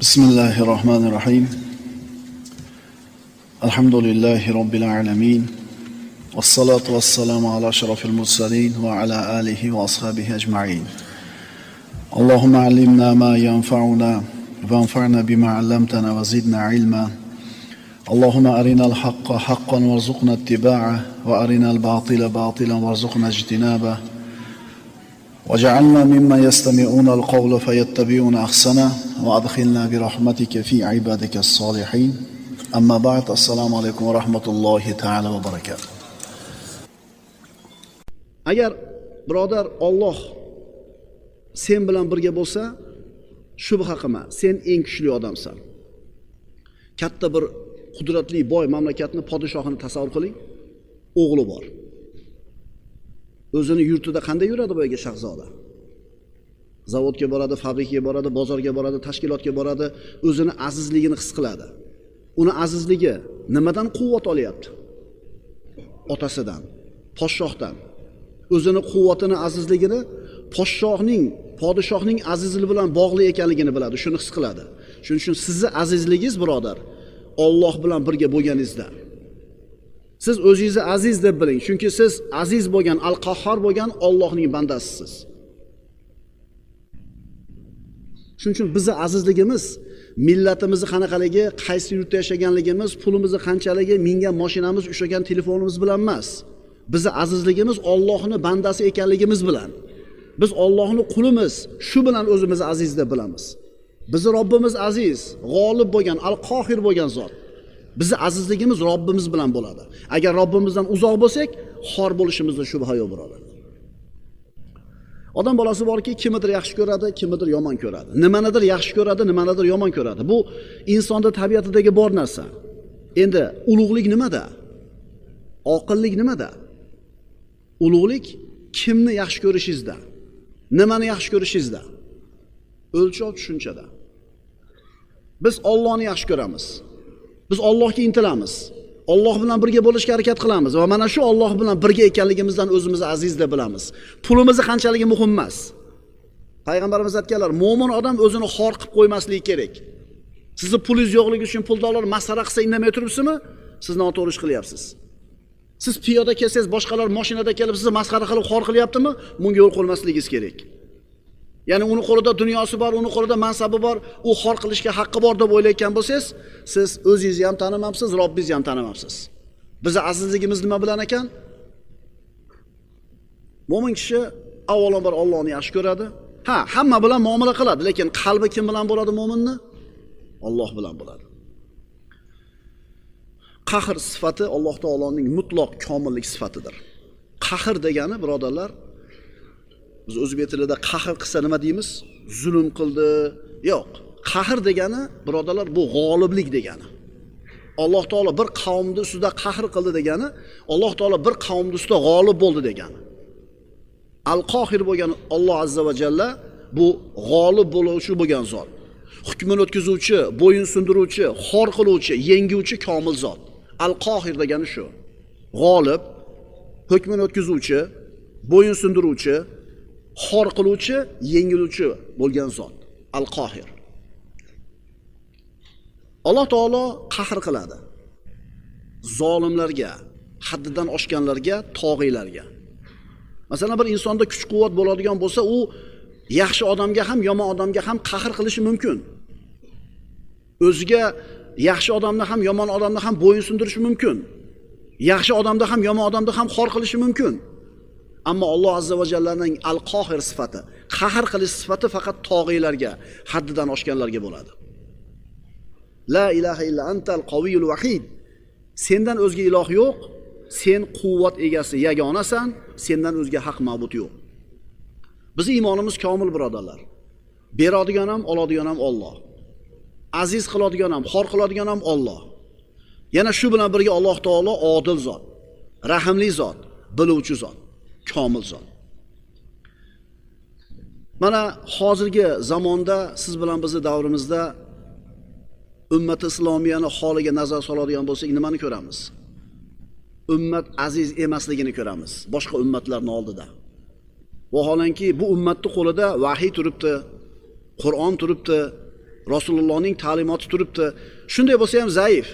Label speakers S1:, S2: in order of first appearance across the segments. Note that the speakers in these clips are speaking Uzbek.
S1: بسم الله الرحمن الرحيم الحمد لله رب العالمين والصلاة والسلام على أشرف المرسلين وعلى آله وأصحابه أجمعين اللهم علمنا ما ينفعنا وانفعنا بما علمتنا وزدنا علما اللهم أرنا الحق حقا وارزقنا اتباعه وأرنا الباطل باطلا وارزقنا اجتنابه وجعلنا ممن يستمعون القول فيتبعون أحسنه وأدخلنا برحمتك في عبادك الصالحين أما بعد السلام عليكم ورحمة الله تعالى وبركاته.
S2: Agar birodar Alloh sen bilan birga bo'lsa, shubha qilma, sen eng kuchli odamsan. Katta bir qudratli boy mamlakatni podshohini tasavvur qiling. O'g'li bor. O'zini yurtida qanday yuradi bu yerga shahzoda? Zavodga boradi, fabrikaga boradi, bozorga boradi, tashkilotga boradi, o'zini azizligini his qiladi. Uni azizligi nimadan quvvat olyapti? Otasidan, podshohdan. O'zini quvvatini, azizligini podshohning azizligi bilan bog'liq ekanligini biladi, shuni his qiladi. Shuning uchun sizni azizligingiz, birodar, Alloh bilan birga bo'lganingizda. Siz o'zingizni aziz deb biling, chunki siz aziz bo'lgan, al-Qahhor bo'lgan Allohning bandasisiz. Shuning uchun bizning azizligimiz millatimizni qanaqaligi, qaysi yurtda yashaganligimiz, pulimizni qanchaligi, mingan mashinamiz, ushlagan telefonimiz bilan emas. Bizning azizligimiz Allohning bandasi ekanligimiz bilan. Biz Allohning qulimiz, shu bilan o'zimizni aziz deb bilamiz. Bizni Robbimiz aziz, g'olib bo'lgan, al-Qohir bo'lgan zot. Bizni azizligimiz Robbimiz bilan bo'ladi. Agar Robbimizdan uzoq bo'lsak, xor bo'lishimizda shubha yo'q, birodar. Odam bolasi borki, kimnidir yaxshi ko'radi, kimnidir yomon ko'radi. Nimanidir yaxshi ko'radi, nimanidir yomon ko'radi. Bu insonning tabiatidagi bor narsa. Endi ulug'lik nimada? Oqillik nimada? Ulug'lik kimni yaxshi ko'rishingizda, nimani yaxshi ko'rishingizda. O'lchov tushunchada. Biz Allohni yaxshi ko'ramiz. Biz Allohga intilamiz. Alloh bilan birga bo'lishga harakat qilamiz va mana shu Alloh bilan birga ekanligimizdan o'zimizni aziz deb bilamiz. Pulimizni qanchaligi muhim emas. Payg'ambarimiz aytganlar, mo'min odam o'zini xor qilib qo'ymasligi kerak. Sizni pulingiz yo'qligi uchun puldorlar masxara qilsa indamay turibsizmi? Siz noto'g'ri ish qilyapsiz. Siz piyoda kelsangiz, boshqalar mashinada kelib sizni masxara qilib xor qilyaptimi? Bunga yo'l qo'ymasligingiz kerak. Ya'ni uni qo'lida dunyosi bor, uni qo'lida mansabi bor, u xor qilishga haqqi bor deb o'ylayotgan bo'lsangiz, siz o'zingizni ham tanimabsiz, Robbingizni ham tanimabsiz. Bizning azizligimiz nima bilan ekan? Mo'min kishi avvalambor Allohni yaxshi ko'radi. Hamma bilan muomala qiladi, lekin qalbi kim bilan bo'ladi mo'minni? Alloh bilan bo'ladi. Qahr sifati Alloh taoloning mutlaq komillik sifatidir. Qahr degani, birodarlar, biz o'zbek tilida qahr qilsa nima deymiz? Zulm qildi. Yo'q. Qahr degani, birodarlar, bu g'oliblik degani. Alloh taolo bir qavmni ustida qahr qildi degani, Alloh taolo bir qavmni ustida g'olib bo'ldi degani. Al-Qohir bo'lgan Alloh azza va jalla bu g'olib bo'luvchi bo'lgan zot. Hukmini o'tkazuvchi, bo'yin sundiruvchi, xor qiluvchi, yenguvchi komil zot. Al-Qohir degani shu. G'olib, hukmini o'tkazuvchi, bo'yin sundiruvchi, xor qiluvchi, yengiluvchi bo'lgan zot. Al-Qohir. Alloh taolo qahr qiladi. Zolimlarga, haddidan oshganlarga, tog'iylarga. Masalan, bir insonda kuch-quvvat bo'ladigan bo'lsa, u yaxshi odamga ham, yomon odamga ham qahr qilishi mumkin. O'ziga yaxshi odamni ham, yomon odamni ham bo'yin sundirishi mumkin. Yaxshi odamda ham, yomon odamda ham xor qilishi mumkin. Ammo Alloh azza va jallaning al-Qohir sifati, qahr qilish sifati faqat tog'iylarga, haddidan oshganlarga bo'ladi. La ilaha illa antal qaviyul vahid. Sendan o'zga iloh yo'q. Sen quvvat egasi, yagonasan. Sendan o'zga haq ma'bud yo'q. Bizning iymonimiz komil, birodarlar. Beradigan ham, oladigan ham Alloh. Aziz qiladigan ham, xor qiladigan ham Alloh. Yana shu bilan birga Alloh taolo odil zot, rahimli zot, biluvchi zot, komil zot. Mana hozirgi zamonda siz bilan bizning davrimizda ummat islomiyani holiga nazar soladigan bo'lsak, nimani ko'ramiz? Ummat aziz emasligini ko'ramiz boshqa ummatlarning oldida. Vaholanki bu ummatning qo'lida vahiy turibdi, Qur'on turibdi, Rasulullohning ta'limoti turibdi. Shunday bo'lsa ham zaif.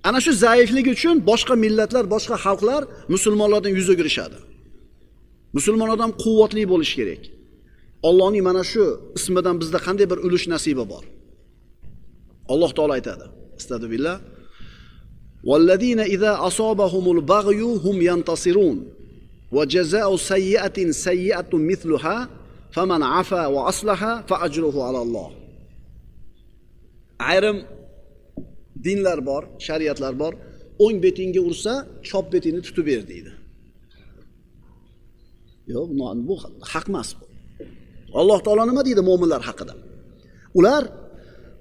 S2: Ana shu zaifligi uchun boshqa millatlar, boshqa xalqlar musulmonlardan yuz o'girishadi. Musulmon odam quvvatli bo'lishi kerak. Allohning mana shu ismidan bizda qanday bir ulush nasibi bor. Alloh taolo aytadi. Astagfirullah. Vallazina idza asabahumul baghyu hum yantasirun va jazaa'u sayyi'atin sayyi'atun mithluha faman afa va aslaha fa ajruhu ala Alloh. Ayrim dinlar bor, shariatlar bor. O'ng betingga ursa, chop betingni tutib ber deydi. Yo'q, bu haq emas bu. Alloh taolo nima deydi mu'minlar haqida? Ular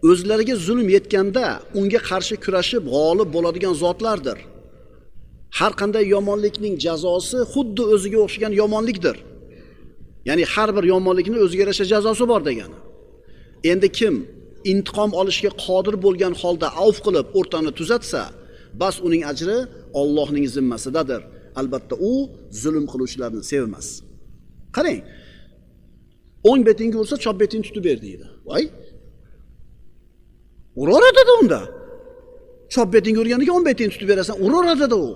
S2: o'zlariga zulm yetganda unga qarshi kurashib g'olib bo'ladigan zotlardir. Har qanday yomonlikning jazosi xuddi o'ziga o'xshagan yomonlikdir. Ya'ni har bir yomonlikning o'ziga yarasha jazosi bor degani. Endi kim intiqom olishga qodir bo'lgan holda avf qilib o'rtani tuzatsa, bas uning ajri Allohning zimmasidadir. Albatta u zulm qiluvchilarni sevmas. Qarang. O'ng betingga ursa, chop betingni tutib ber deydi. Voy. Uraveradi unda. Chop betingga urganiga o'ng betingni tutib berasan, uraveradi u.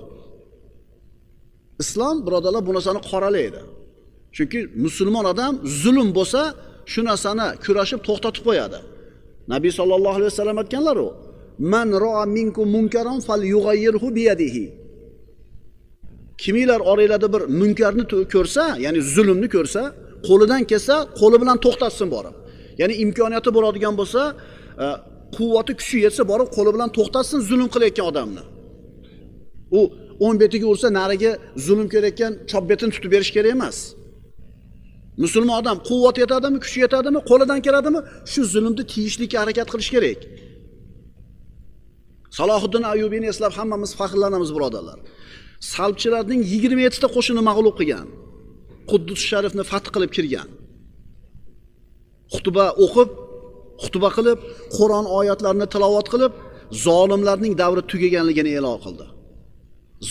S2: Islom birodarlar bu narsani qoralaydi. Chunki musulmon odam zulm bo'lsa, shu narsani kurashib to'xtatib qo'yadi. Nabiy sallallohu alayhi vasallam aytganlar-ku: "Man ra'a minkum munkaran falyughayyirhu bi yadihi." Kimlar oranglarda bir munkarni ko'rsa, ya'ni zulmni ko'rsa, qo'lidan kelsa, qo'li bilan to'xtatsin borib. Ya'ni imkoniyati bo'ladigan bo'lsa, quvvati kuchi yetsa borib qo'li bilan to'xtatsin zulm qilayotgan odamni. U o'ng betiga ursa, nariga zulm kelayotgan chop betini tutib berish kerak emas. Musulmon odam quvvat yetadimi, kuchi yetadimi, qo'lidan keladimi, shu zulmni tiyishlikka harakat qilish kerak. Salohiddin Ayyubiyni eslab hammamiz faxrlanamiz birodarlar. Salbchilarning 27 ta qo'shini mag'lub qilgan. Quddus sharifni fath qilib kirgan. Xutba o'qib, xutba qilib, Qur'on oyatlarini tilovat qilib, zolimlarning davri tugaganligini e'lon qildi.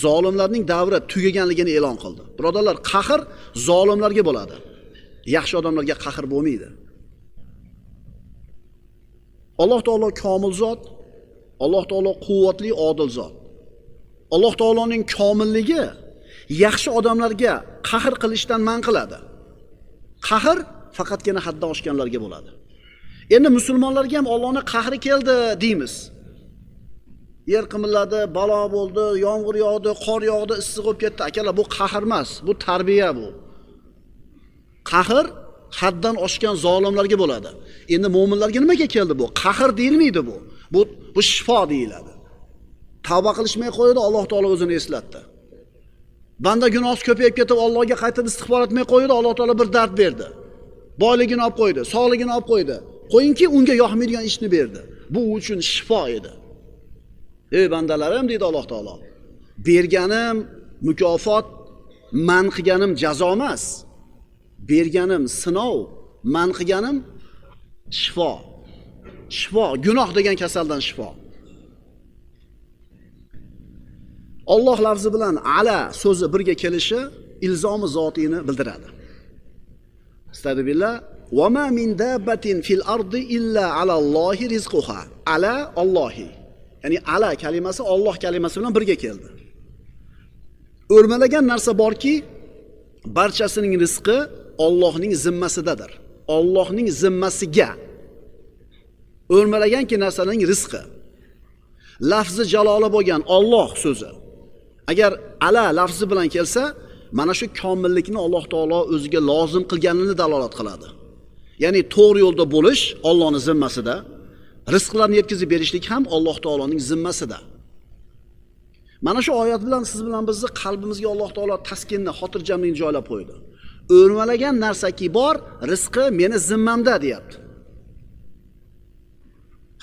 S2: Zolimlarning davri tugaganligini e'lon qildi. Birodarlar, qahr zolimlarga bo'ladi. Yaxshi odamlarga qahr bo'lmaydi. Alloh taolo komil zot, Alloh taolo quvvatli, odil zot. Alloh taoloning komilligi yaxshi odamlarga qahr qilishdan man qiladi. Qahr faqatgina haddan oshganlarga bo'ladi. Endi musulmonlarga ham Allohning qahri keldi deymiz. Yer qimilladi, balo bo'ldi, yomg'ir yog'di, qor yog'di, issiq bo'lib ketdi. Akalar, bu qahr emas, bu tarbiya bu. Qahr haddan oshgan zolimlarga bo'ladi. Endi mu'minlarga nimaga keldi bu? Qahr deyilmaydi bu. Bu shifo deyiladi. Tavba qilishmay qo'ydi, Alloh taolo o'zini eslatdi. Banda gunohi ko'payib ketib, Allohga qaytib istig'for etmay qo'ydi, Alloh taolo bir dard berdi. Boyligini olib qo'ydi, sog'ligini olib qo'ydi. Qo'yingki, unga yoqmaydigan ishni berdi. Bu uchun shifo edi. Ey bandalarim, deydi Alloh taolo. Berganim mukofot, man qilganim jazo emas. Berganim sinov, man qilganim shifo. Shifo, gunoh degan kasaldan shifo. Alloh lafzi bilan ala so'zi birga kelishi ilzomi zotini bildiradi. Astagfirullah. Va ma min dabbatin fil ardi illa ala Allohi rizquha. Ala Allohi. Ya'ni ala kalimasi Alloh kalimasi bilan birga keldi. O'rmalagan narsa borki, barchasining rizqi Allohning zimmasidadir. Allohning zimmasiga. O'rmalaganki narsaning rizqi. Lafzi jaloli bo'lgan Alloh so'zi. Agar ala lafzi bilan kelsa, mana shu komillikni Alloh taolo o'ziga lozim qilganini dalolat qiladi. Ya'ni to'g'ri yo'lda bo'lish Allohning zimmasida, rizqlarni yetkazib berishlik ham Alloh taoloning zimmasida. Mana shu oyat bilan siz bilan bizni qalbimizga Alloh taolo taskinni, xotirjamlikni joylab qo'ydi. O'rmalagan narsaki bor, rizqi meni zimmamda deyapti.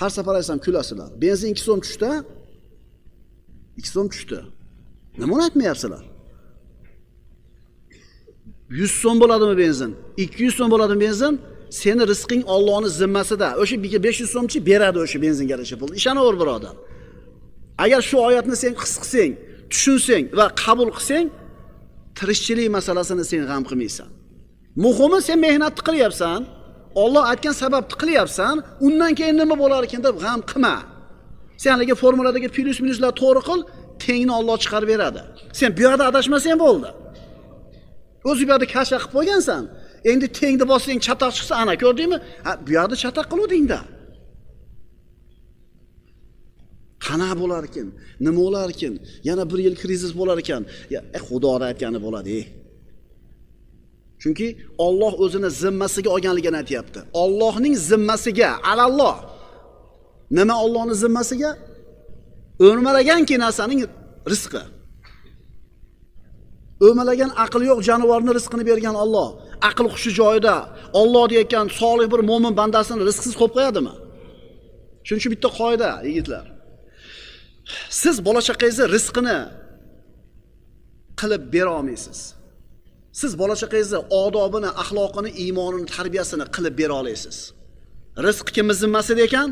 S2: Har safar aytsam kulasizlar. Benzin 2 so'm tushdi. 2 so'm tushdi. Nima aytmayapsizlar? 100 so'm bo'ladimi benzin? 200 so'm bo'ladimi benzin? Seni rizqing Allohning zimmasida. O'sha 500 so'mchi beradi o'sha benzinga yarasha pul. Ishonaver birodar. Agar shu oyatni sen his qilsang, tushunsang va qabul qilsang, tirikchilik masalasini sen g'am qilmaysan. Muhimi sen mehnat qilyapsan, Alloh aytgan sababni qilyapsan, undan keyin nima bo'lar ekan deb g'am qilma. Sen haligi formuladagi plus minuslar to'g'ri qil, tengni Alloh chiqarib beradi. Sen bu yerda adashmasang bo'ldi. O'zi bu yerda kasha qilib qo'ygansan. Endi tengni bossang chatoq chiqsa, ana ko'rdingmi? Ha, bu yerda chatoq qiluvding-da. Qana bo'lar ekan, nima bo'lar ekan? Yana 1 yil krizis bo'lar ekan. Ya, Xudoning aytgani bo'ladi. Chunki Alloh o'zini zimmasiga olganligini aytayapti. Allohning zimmasiga, alalloh. Nima Allohning zimmasiga? O'lmalaganki narsaning rizqi. O'lmalagan aqli yo'q jonivorning rizqini bergan Alloh. Aql hushi joyida Alloh deyotgan solih bir mo'min bandasini rizqsiz qo'yib qo'yadimi? Shuning uchun bitta qoida, yigitlar. Siz bola chaqangizni rizqini qilib bera olmaysiz. Siz bola chaqangizni odobini, axloqini, iymonini, tarbiyasini qilib bera olasiz. Rizq kimning zimmasida ekan?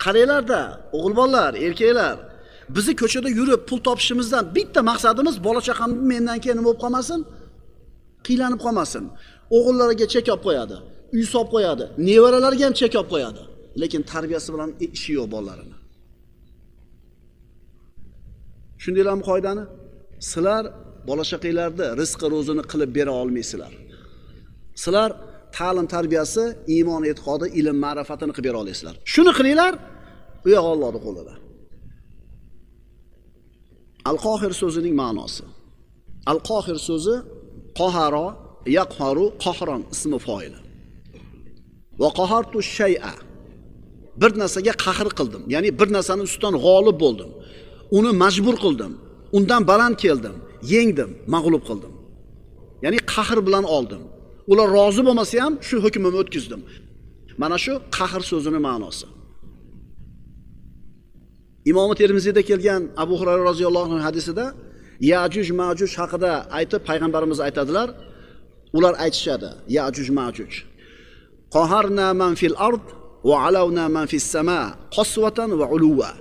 S2: Qaranglarda, o'g'il bolalar, erkaklar, bizni ko'chada yurib pul topishimizdan bitta maqsadimiz bola chaqam mendan keyin nima bo'lib qolmasin? Qiylanib qolmasin. O'g'illariga chek olib qo'yadi, uy solib qo'yadi, nevaralariga ham chek olib qo'yadi. Lekin tarbiyasi bilan ishi yo'q bolalarini. Shundaylarmi qoidani? Sizlar bola chaqanglarni rizqi ro'zini qilib bera olmaysizlar. Sizlar ta'lim tarbiyasi, iymon e'tiqodi, ilm ma'rifatini qilib bera olasizlar. Shuni qilinglar, u yoq Allohning qo'lida. Al-Qohir so'zining ma'nosi. Al-Qohir so'zi qahara, yaqharu, qahron ismi foili. Va qahartu shay'a. Bir narsaga qahr qildim, ya'ni bir narsaning ustidan g'olib bo'ldim. Uni majbur qildim, undan baland keldim, yengdim, mag'lub qildim. Ya'ni qahr bilan oldim. Ular rozi bo'lmasa ham shu hukmimni o'tkazdim. Mana shu qahr so'zining ma'nosi. Imom Termiziyda kelgan Abu Hurayra roziyallohu anhu hadisida Ya'juj Ma'juj haqida aytib payg'ambarimiz aytadilar. Ular aytishadi: Ya'juj Ma'juj qaharna man fil ard va alawna man fis sama qaswatan va uluwa.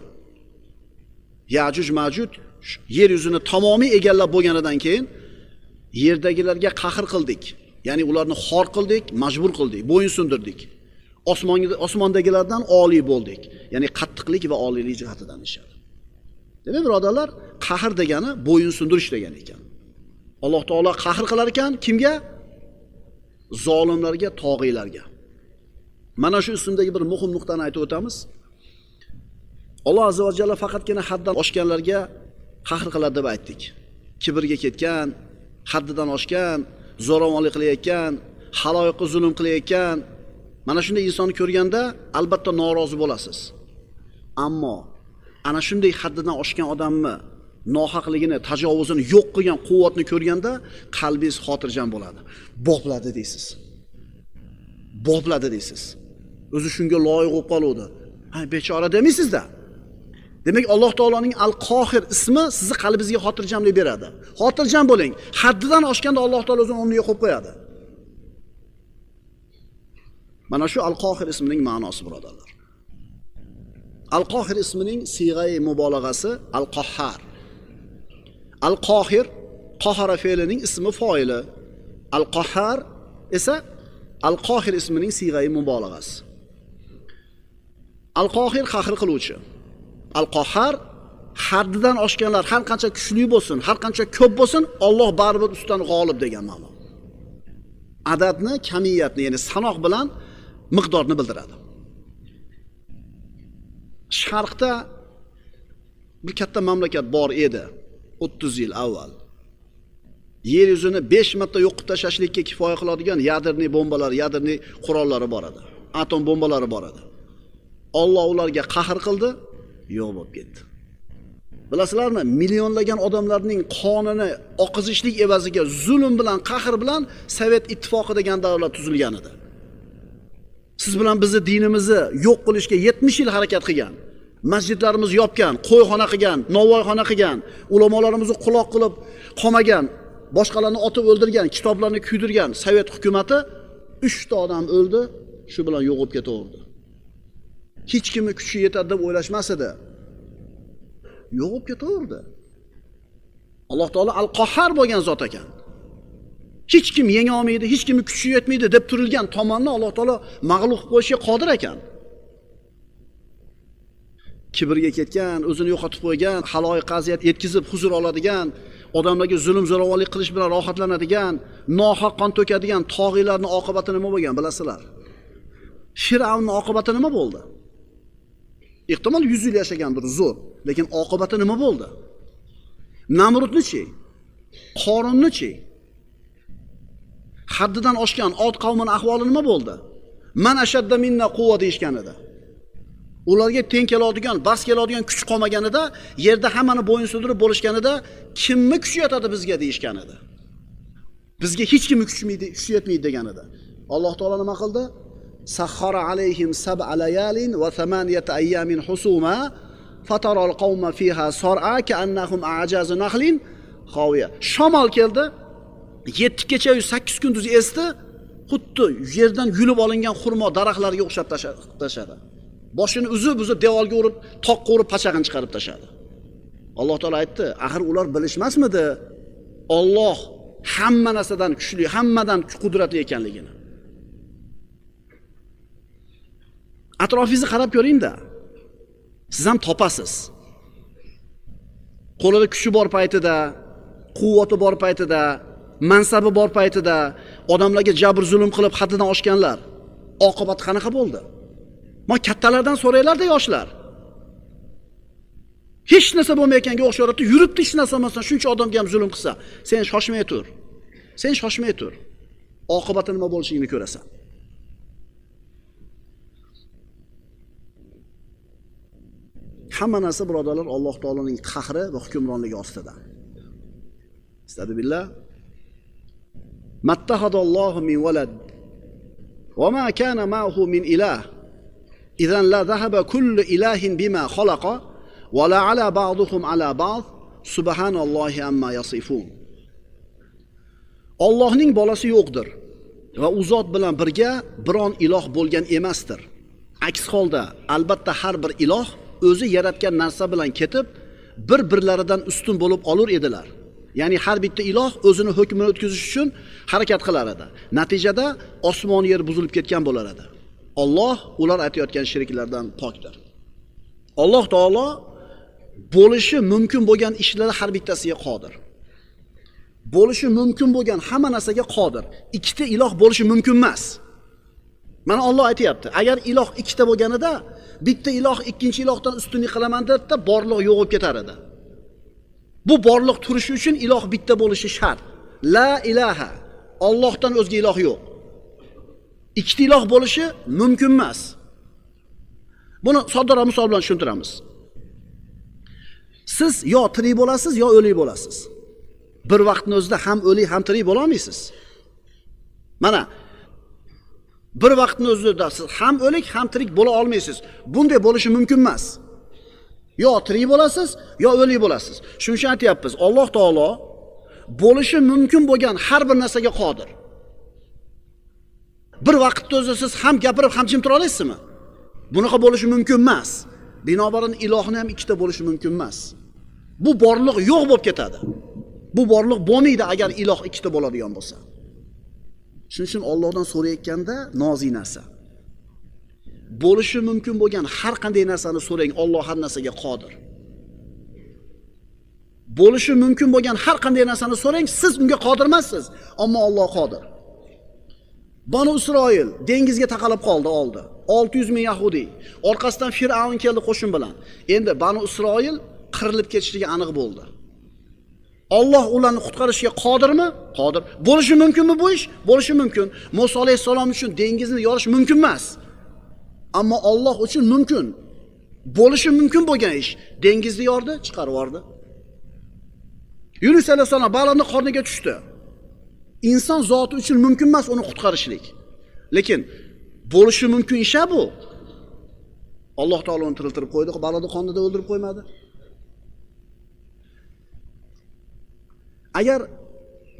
S2: Ya'juj Ma'juj yer yuzini tamomiy egallab bo'lganidan keyin yerdagilarga qahr qildik. Ya'ni ularni xor qildik, majbur qildik, bo'yin sundirdik. Osmondagilardan oliy bo'ldik. Ya'ni qattiqlik va oliylik jihatidan ishadi. Demak, birodarlar, qahr degani bo'yin sundirish degani ekan. Alloh taolo qahr qilar ekan kimga? Zolimlarga, tog'iylarga. Mana shu ismdagi bir muhim nuqtani aytib o'tamiz. Alloh azza va jalla faqatgina haddan oshganlarga qahr qiladi deb aytdik. Kibrga ketgan, haddidan oshgan, zo'ravonlik qilayotgan, haloyiqqa zulm qilayotgan, mana shunday insonni ko'rganda albatta norozi bo'lasiz. Ammo ana shunday haddidan oshgan odamni nohaqligini, tajovuzini yo'q qilgan quvvatni ko'rganda qalbingiz xotirjam bo'ladi. Bopladi deysiz. Bopladi deysiz. O'zi shunga loyiq bo'lib qoluvdi. Ha, bechora demaysizda. Demak, Alloh taoloning Al-Qohir ismi sizni qalbingizga xotirjamlik beradi. Xotirjam bo'ling. Haddidan oshganda Alloh taolo o'zini o'rniga qo'yib qo'yadi. Mana shu Al-Qohir ismining ma'nosi, birodarlar. Al-Qohir ismining siyg'ai mubolag'asi Al-Qahhar. Al-Qohir qahara fe'lining ismi foili. Al-Qahhar esa Al-Qohir ismining siyg'ai mubolag'asi. Al-Qohir qahr qiluvchi. Al-Qahhar haddidan oshganlar har qancha kuchli bo'lsin, har qancha ko'p bo'lsin, Alloh baribir ustidan g'olib degan ma'no. Adadni, kamiyatni, ya'ni sanoq bilan miqdorni bildiradi. Sharqda bir katta mamlakat bor edi 30 yil avval. Yer yuzini 5 marta yo'qib tashlashlikka kifoya qiladigan yadrli bombalar, yadrli qurollari bor edi. Atom bombalari bor edi. Alloh ularga qahr qildi, yo'q bo'lib ketdi. Bilasizlarmi, millionlagan odamlarning qonini oqizishlik evaziga zulm bilan, qahr bilan Sovet ittifoqi degan davlat tuzilgan edi. Siz bilan bizni dinimizni yo'q qilishga 70 yil harakat qilgan, masjidlarimizni yopgan, qo'yxona qilgan, novvoyxona qilgan, ulamolarimizni quloq qilib qolmagan, boshqalarni otib o'ldirgan, kitoblarni kuydirgan Sovet hukumatı 3 ta odam o'ldi, shu bilan yo'q bo'lib ketaverdi. Hech kimni kuchi yetadi deb o'ylashmas edi. Yo'q bo'lib ketaverdi. Alloh taolo Al-Qahhar bo'lgan zot ekan. Hech kim yenga olmaydi, hech kimni kuchi yetmaydi deb turilgan tomonni Alloh taolo mag'lub qilib qo'yishga qodir ekan. Kibrga ketgan, o'zini yo'qotib qo'ygan, haloyiq aziyat yetkazib huzur oladigan, odamlarga zulm zo'ravonlik qilish bilan rohatlanadigan, nohaq qon to'kadigan tog'iylarning oqibati nima bo'lgan bilasizlar? Fir'avnning oqibati nima bo'ldi? Ehtimol 100 yil yashagandir, zo'r, lekin oqibati nima bo'ldi? Namrudni-chi? Qorunni-chi? Haddidan oshgan Od qavmining ahvoli nima bo'ldi? Man ashadda minna quvvat deyishgan edi. Ularga teng keladigan, bas keladigan kuch qolmaganida, yerda hammani bo'yin sudirib bo'lishganida, kimni kuchi yetadi bizga deyishgan edi. Bizga hech kimni kuchi yetmaydi degan edi. Alloh taolo nima qildi? Sahhara alayhim sab'a layalin va 8 ayyamin husuma fataral qawma fiha sar'a ka'annahum a'jazu nahlin khawiya. Shamol keldi. 7 kecha 8 kunduz esdi, xuddi yerdan yulib olingan xurmo daraxtlarga o'xshab tashadi. Boshini uzib devorga urib, toqqa urib pachag'ini chiqarib tashadi. Alloh taolo aytdi, axir ular bilishmasmidi? Alloh hamma narsadan kuchli, hammadan qudratli ekanligini. Atrofingizni qarab ko'ring-da. Siz ham topasiz. Qo'lida kuchi bor paytida, quvvati bor paytida, mansabi bor paytida odamlarga jabr zulm qilib haddidan oshganlar oqibati qanaqa bo'ldi? Ma kattalardan so'raylar-da yoshlar. Hech narsa bo'lmayotganga o'xsharadi, yuribdi hech narsa bo'lmasa, shuncha odamga ham zulm qilsa, sen shoshmay tur. Sen shoshmay tur. Oqibati nima bo'lishini ko'rasan. Hamma narsa birodarlar Alloh taoloning qahri va hukmronligi ostida. Astagfirullah. Mattahadallohu min walad wa ma kana ma'hu min ilah. Idan la dhahaba kullu ilahin bima khalaqa wa la ala ba'dhum ala ba'd. Subhanallohi amma yasifun. Allohning bolasi yo'qdir va u zot bilan birga biron iloh bo'lgan emasdir. Aks holda albatta har bir iloh o'zi yaratgan narsa bilan ketib, bir-birlaridan ustun bo'lib olur edilar. Ya'ni har bitta iloh o'zini hukmini o'tkazish uchun harakat qilar edi. Natijada osmon yer buzilib ketgan bo'lar edi. Alloh ular aytayotgan shirklardan pokdir. Alloh taolo bo'lishi mumkin bo'lgan ishlar har bittasiga qodir. Bo'lishi mumkin bo'lgan hamma narsaga qodir. Ikkita iloh bo'lishi mumkin emas. Mana Alloh aytayapti, agar iloh ikkita bo'lganida, bitta iloh ikkinchi ilohdan ustunlik qilaman debda borliq yo'q bo'lib ketar edi. Bu borliq turishi uchun iloh bitta bo'lishi shart. La ilaha. Allohdan o'zga iloh yo'q. Ikkita iloh bo'lishi mumkin emas. Buni sodda misol bilan tushuntiramiz. Siz yo tirik bo'lasiz, yo o'lik bo'lasiz. Bir vaqtning o'zida ham o'lik, ham tirik bo'la olmaysiz. Mana bir vaqtning o'zida siz ham o'lik, ham tirik bo'la olmaysiz. Bunday bo'lishi mumkin emas. Yo tirik bo'lasiz, yo o'lik bo'lasiz. Shuning uchun aytayapmiz, Alloh taolo bo'lishi mumkin bo'lgan har bir narsaga qodir. Bir vaqtda o'zi siz ham gapirib, ham jim tura olasizmi? Bunaqa bo'lishi mumkin emas. Binobarin ilohni ham ikkita bo'lishi mumkin emas. Bu borliq yo'q bo'lib ketadi. Bu borliq bo'lmaydi agar iloh ikkita bo'ladigan bo'lsa. Shuning uchun Allohdan so'rayotganda nozik narsa. Bo'lishi mumkin bo'lgan har qanday narsani so'rang, Alloh har narsaga qodir. Bo'lishi mumkin bo'lgan har qanday narsani so'rang, siz unga qodir emassiz, ammo Alloh qodir. Banu Isroil dengizga taqalib qoldi, oldi. 600 ming yahudiy. Orqasidan Fir'avn keldi qo'shin bilan. Endi Banu Isroil qirilib ketishligi aniq bo'ldi. Alloh ularni qutqarishga qodirmi? Qodir. Bo'lishi mumkinmi bu ish? Bo'lishi mumkin. Musa alayhisalom uchun dengizni yorish mumkin emas. Ammo Alloh uchun mumkin. Bo'lishi mumkin bo'lgan ish. Dengizni yordi, chiqarib yubordi. Yunus alayhisalom balandni qorniga tushdi. Inson zoti uchun mumkin emas uni qutqarishlik. Lekin bo'lishi mumkin ish bu. Alloh taolo uni tiriltirib qo'ydi, balandni qornida o'ldirib qo'ymadi. Agar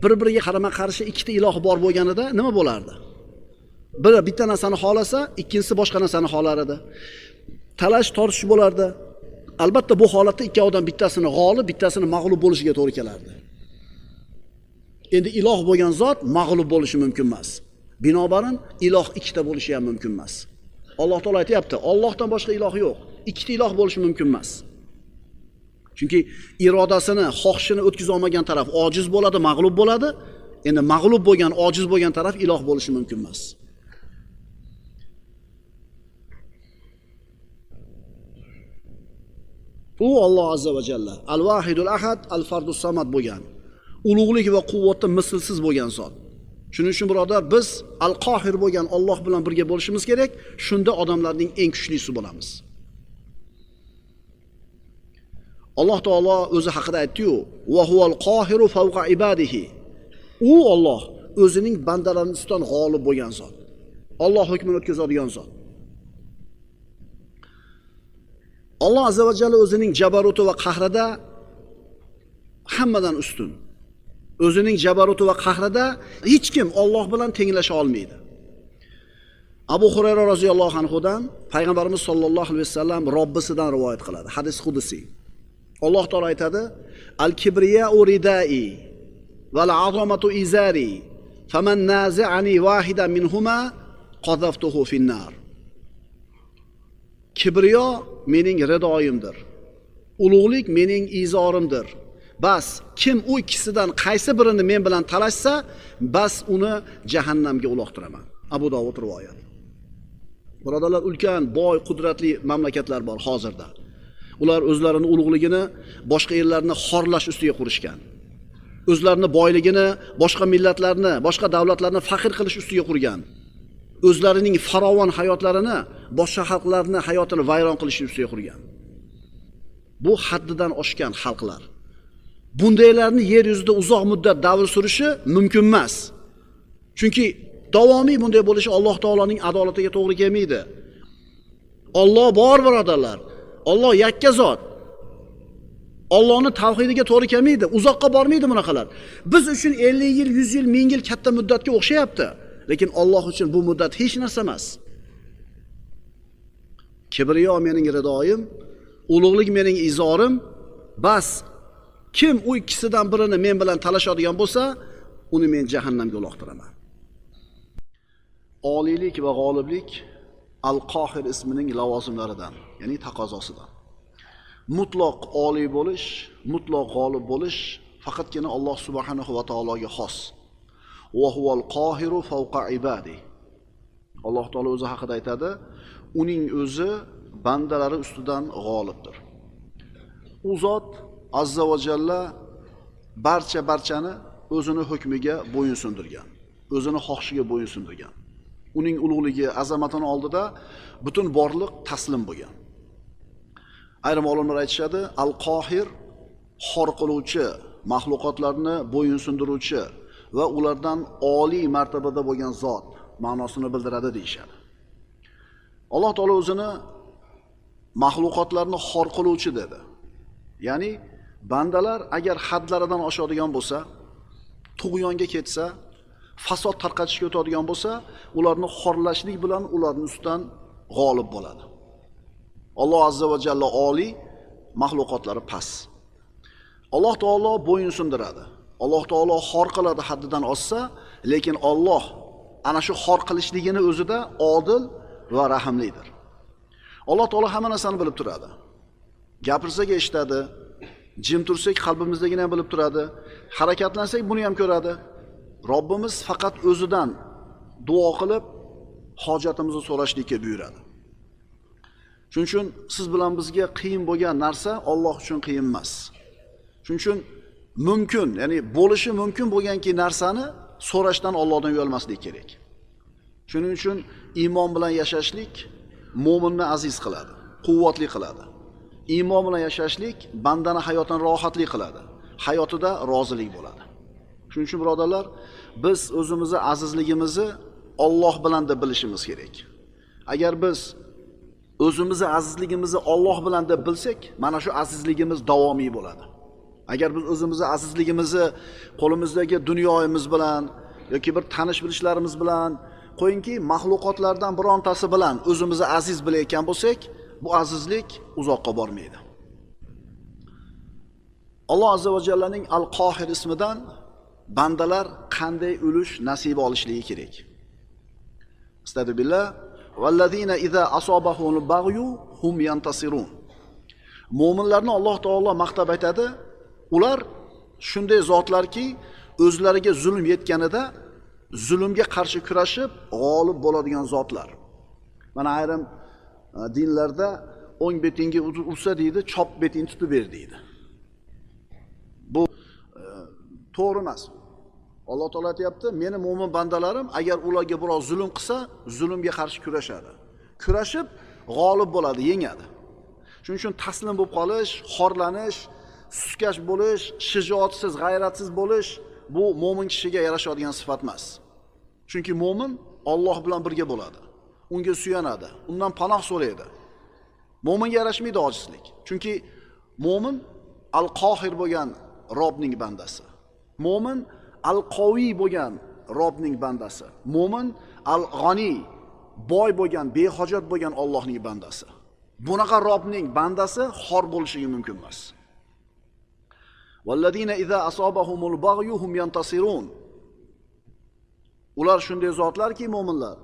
S2: bir-biriga qarama-qarshi ikkita iloh bor bo'lganida nima bo'lardi? Biri bitta narsani xolasa, ikkinchisi boshqa narsani xolar edi. Talash tortish bo'lardi. Albatta bu holatda ikki odam bittasini g'olib, bittasini mag'lub bo'lishiga to'g'ri kelardi. Endi iloh bo'lgan zot mag'lub bo'lishi mumkin emas. Binobarin iloh ikkita bo'lishi ham mumkin emas. Alloh taolo aytayapti, Allohdan boshqa iloh yo'q. Ikkita iloh bo'lishi mumkin emas. Chunki irodasini, xohishini o'tkaza olmagan taraf ojiz bo'ladi, mag'lub bo'ladi. Endi mag'lub bo'lgan, ojiz bo'lgan taraf iloh bo'lishi mumkin emas. U Alloh azza va jalla, al-Vahidul Ahad, al-Fardus Samad bo'lgan, ulug'lik va quvvatda mislsiz bo'lgan zot. Shuning uchun birodar, biz al-Qohir bo'lgan Alloh bilan birga bo'lishimiz kerak. Shunda odamlarning eng kuchlisi bo'lamiz. Alloh taolo o'zi haqida aytdi-yu, "Va huval qohiru fawqa ibadihi." U Alloh o'zining bandalarining ustidan g'olib bo'lgan zot. Alloh hukmini o'tkazadigan zot. Alloh azza va jalla o'zining jabaruti va qahrida hammadan ustun. O'zining jabaruti va qahrida hech kim Alloh bilan tenglasha olmaydi. Abu Hurayra roziyallohu anhudan payg'ambarimiz sollallohu alayhi vasallam Robbisidan rivoyat qiladi. Hadis qudsi. Alloh taolo aytadi: "Al-kibriya'u ridai val 'azamatu izari, faman nazi'ani wahidan minhuma qadhaftuhu fin-nar." Kibriyo mening ridoyimdir. Ulug'lik mening izorimdir. Bas kim u ikkisidan qaysi birini men bilan talashsa, bas uni jahannamga uloqtiraman. Abu Dovud rivoyat. Birodarlar, ulkan, boy, qudratli mamlakatlar bor hozirda. Ular o'zlarining ulug'ligini boshqa yerlarni xorlash ustiga qurishgan. O'zlarining boyligini boshqa millatlarni, boshqa davlatlarni faqir qilish ustiga qurgan. O'zlarining farovon hayotlarini boshqa xalqlarning hayotini vayron qilish ustiga qurgan. Bu haddidan oshgan xalqlar. Bundaylarni yer yuzida uzoq muddat davr surishi mumkin emas. Chunki davomiy bunday bo'lishi Alloh taoloning adolatiga to'g'ri kelmaydi. Alloh bor birodarlar. Alloh yakka zot. Allohning tavhidiga to'g'ri kelmaydi. Uzoqqa bormaydi bunaqalar. Biz uchun 50 yil, 100 yil, 1000 yil katta muddatga o'xshayapti. Lekin Alloh uchun bu muddat hech narsa emas. Kibriyo mening ridoyim, ulug'lik mening izorim. Bas kim u ikkisidan birini men bilan talashadigan bo'lsa, uni men jahannamga uloqtiraman. Oliylik va g'oliblik Al-Qohir ismining lavozimlaridan, ya'ni taqozosidan. Mutlaq oliy bo'lish, mutlaq g'olib bo'lish faqatgina Alloh subhanahu va taologa xos. Va huval qohiru fawqa ibadi. Alloh taolo o'zi haqida aytadi, uning o'zi bandalari ustidan g'olibdir. U zot azza va jalla barchani o'zini hukmiga bo'yinsundirgan, o'zini xohishiga bo'yinsundirgan. Uning ulug'ligi, azamatini oldida butun borliq taslim bo'lgan. Ayrim olimlar aytishadi, al-Qohir xor qiluvchi, mahluqotlarni bo'yinsundiruvchi va ulardan oliy martabada bo'lgan zot ma'nosini bildiradi deyshadi. Alloh taolo o'zini mahluqotlarni xor qiluvchi dedi. Ya'ni bandalar agar hadlaridan oshadigan bo'lsa, tug'yonga ketsa, fasod tarqatishga o'tadigan bo'lsa, ularni xorlashlik bilan ularning ustidan g'olib bo'ladi. Alloh azza va jalla oliy, mahluqotlari past. Alloh taolo bo'yinsundiradi. Alloh taolo xor qiladi haddidan oshsa, lekin Alloh ana shu xor qilishligini o'zida odil va rahimlidir. Alloh taolo hamma narsani bilib turadi. Gapirsak eshitadi, jim tursak qalbimizdagini ham bilib turadi, harakatlansak buni ham ko'radi. Robbimiz faqat o'zidan duo qilib hojatimizni so'rashlikka buyuradi. Shuning uchun siz bilan bizga qiyin bo'lgan narsa Alloh uchun qiyin emas. Shuning uchun mumkin, ya'ni bo'lishi mumkin bo'lganki narsani so'rashdan Allohdan uyalmaslik kerak. Shuning uchun iymon bilan yashashlik mo'minni aziz qiladi, quvvatli qiladi. Iymon bilan yashashlik bandani hayotini rohatli qiladi, hayotida rozilik bo'ladi. Shuning uchun birodarlar, biz o'zimizni azizligimizni Alloh bilan deb bilishimiz kerak. Agar biz o'zimizni azizligimizni Alloh bilan deb bilsak, mana shu azizligimiz davomiy bo'ladi. Agar biz o'zimizni azizligimizni qo'limizdagi dunyoyimiz bilan yoki bir tanish bilishlarimiz bilan, qo'yingki mahluqotlardan birontasi bilan o'zimizni aziz bilayotgan bo'lsak, bu azizlik uzoqqa bormaydi. Alloh azza va jallaning Al-Qohir ismidan bandalar qanday ulush nasiba olishligi kerak. Astagfirullah. Vallazina iza asabahumul baghyu hum yantasirun. Mo'minlarni Alloh taolo maqtab aytadi, ular shunday zotlarki, o'zlariga zulm yetganida zulmga qarshi kurashib g'olib bo'ladigan zotlar. Mana ayrim dinlarda o'ng betingga ursa deydi, chop betingni tutib ber deydi. Bu to'g'ri emas. Alloh taolo aytayapti, meni mo'min bandalarim agar ularga biroz zulm qilsa, zulmga qarshi kurashadi. Kurashib g'olib bo'ladi, yengadi. Shuning uchun taslim bo'lib qolish, xorlanish, suskash bo'lish, shijoatsiz, g'ayratsiz bo'lish bu mo'min kishiga yarashadigan sifat emas. Chunki mo'min Alloh bilan birga bo'ladi. Unga suyanadi, undan panoh so'raydi. Mo'minga yarashmaydi ojizlik. Chunki mo'min al-Qohir bo'lgan Robbning bandasi. Mo'min al-Qoviy bo'lgan Robbning bandasi. Mo'min al-G'ani, boy bo'lgan, behojat bo'lgan Allohning bandasi. Bunaqa Robbning bandasi xor bo'lishi mumkin emas. Vallazina iza asabahumul baghyu hum yantasirun. Ular shunday zotlarki mo'minlar,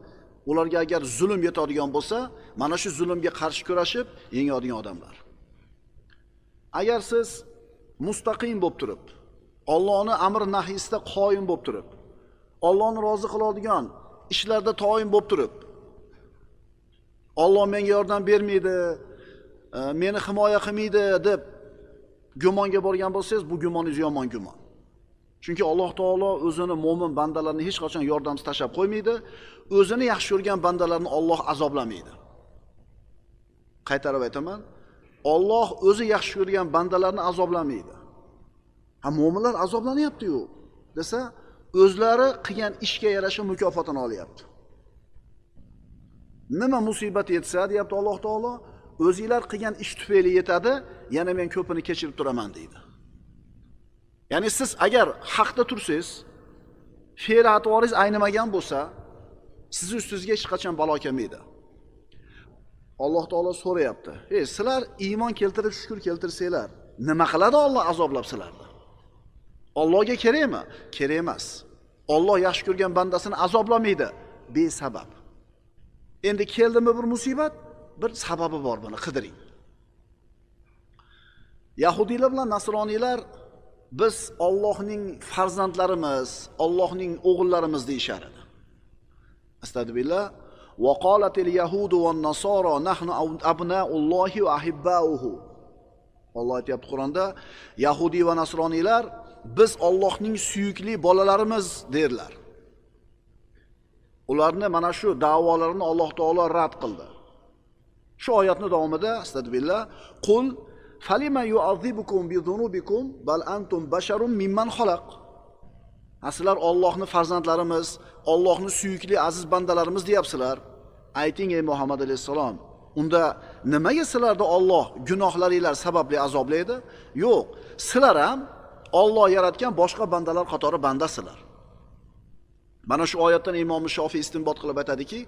S2: ularga agar zulm yetadigan bo'lsa, mana shu zulmga qarshi kurashib yengadigan odamlar. Agar siz mustaqim bo'lib turib, Allohning amr nahyisida qoyim bo'lib turib, Allohni rozi qiladigan ishlarda to'yim bo'lib turib, Alloh menga yordam bermaydi, meni himoya qilmaydi deb gumonga borgan bo'lsangiz, bu gumoningiz yomon gumon. Chunki Alloh taolo o'zini mo'min bandalarni hech qachon yordamsiz tashab qo'ymaydi, o'zini yaxshi ko'rgan bandalarni Alloh azoblamaydi. Qaytarib aytaman, Alloh o'zi yaxshi ko'rgan bandalarni azoblamaydi. Ha, mo'minlar azoblanyapti-yu desa, o'zlari qilgan ishga yarasha mukofotini olyapti. Nima musibat yetsa, deyapti Alloh taolo, o'zinglar qilgan ish tufayli yetadi, yana men ko'pini kechirib turaman deydi. Ya'ni siz agar haqda tursangiz, fe'l-atvoringiz aynimagan bo'lsa, siz ustingizga hech qachon balo kelmaydi. Alloh taolo so'rayapti. Sizlar iymon keltirib shukr keltirsanglar, nima qiladi Alloh azoblab sizlarni? Allohga kerakmi? Kerak emas. Alloh yaxshi ko'rgan bandasini azoblamaydi besabab. Endi keldimi bir musibat, bir sababi bor, buni qidiring. Yahudiylar bilan nasroniylar biz Allohning farzandlarimiz, Allohning o'g'illarimiz deyishar edi. Astagfirullah. Va qalatil yahudu wan nasara nahnu abna'ullohi va ahibbauhu. Alloh aytayapti Qur'onda, Yahudi va nasroniylar biz Allohning suyukli bolalarimiz derlar. Ularni mana shu da'volarini Alloh taolo rad qildi. Shu oyatning davomida astagfirullah, qul falima yu'azibukum bi dhunubikum bal antum basharun mimman xalaq. Sizlar Allohning farzandlarimiz, Allohning suyukli aziz bandalarimiz deyapsizlar. Ayting ey Muhammad alayhisalom, unda nimaga sizlarni Alloh gunohlaringlar sababli azoblaydi? Yo'q, sizlar ham Alloh yaratgan boshqa bandalar qatori bandasizlar. Mana shu oyatdan Imom Shofiy istinbot qilib aytadiki,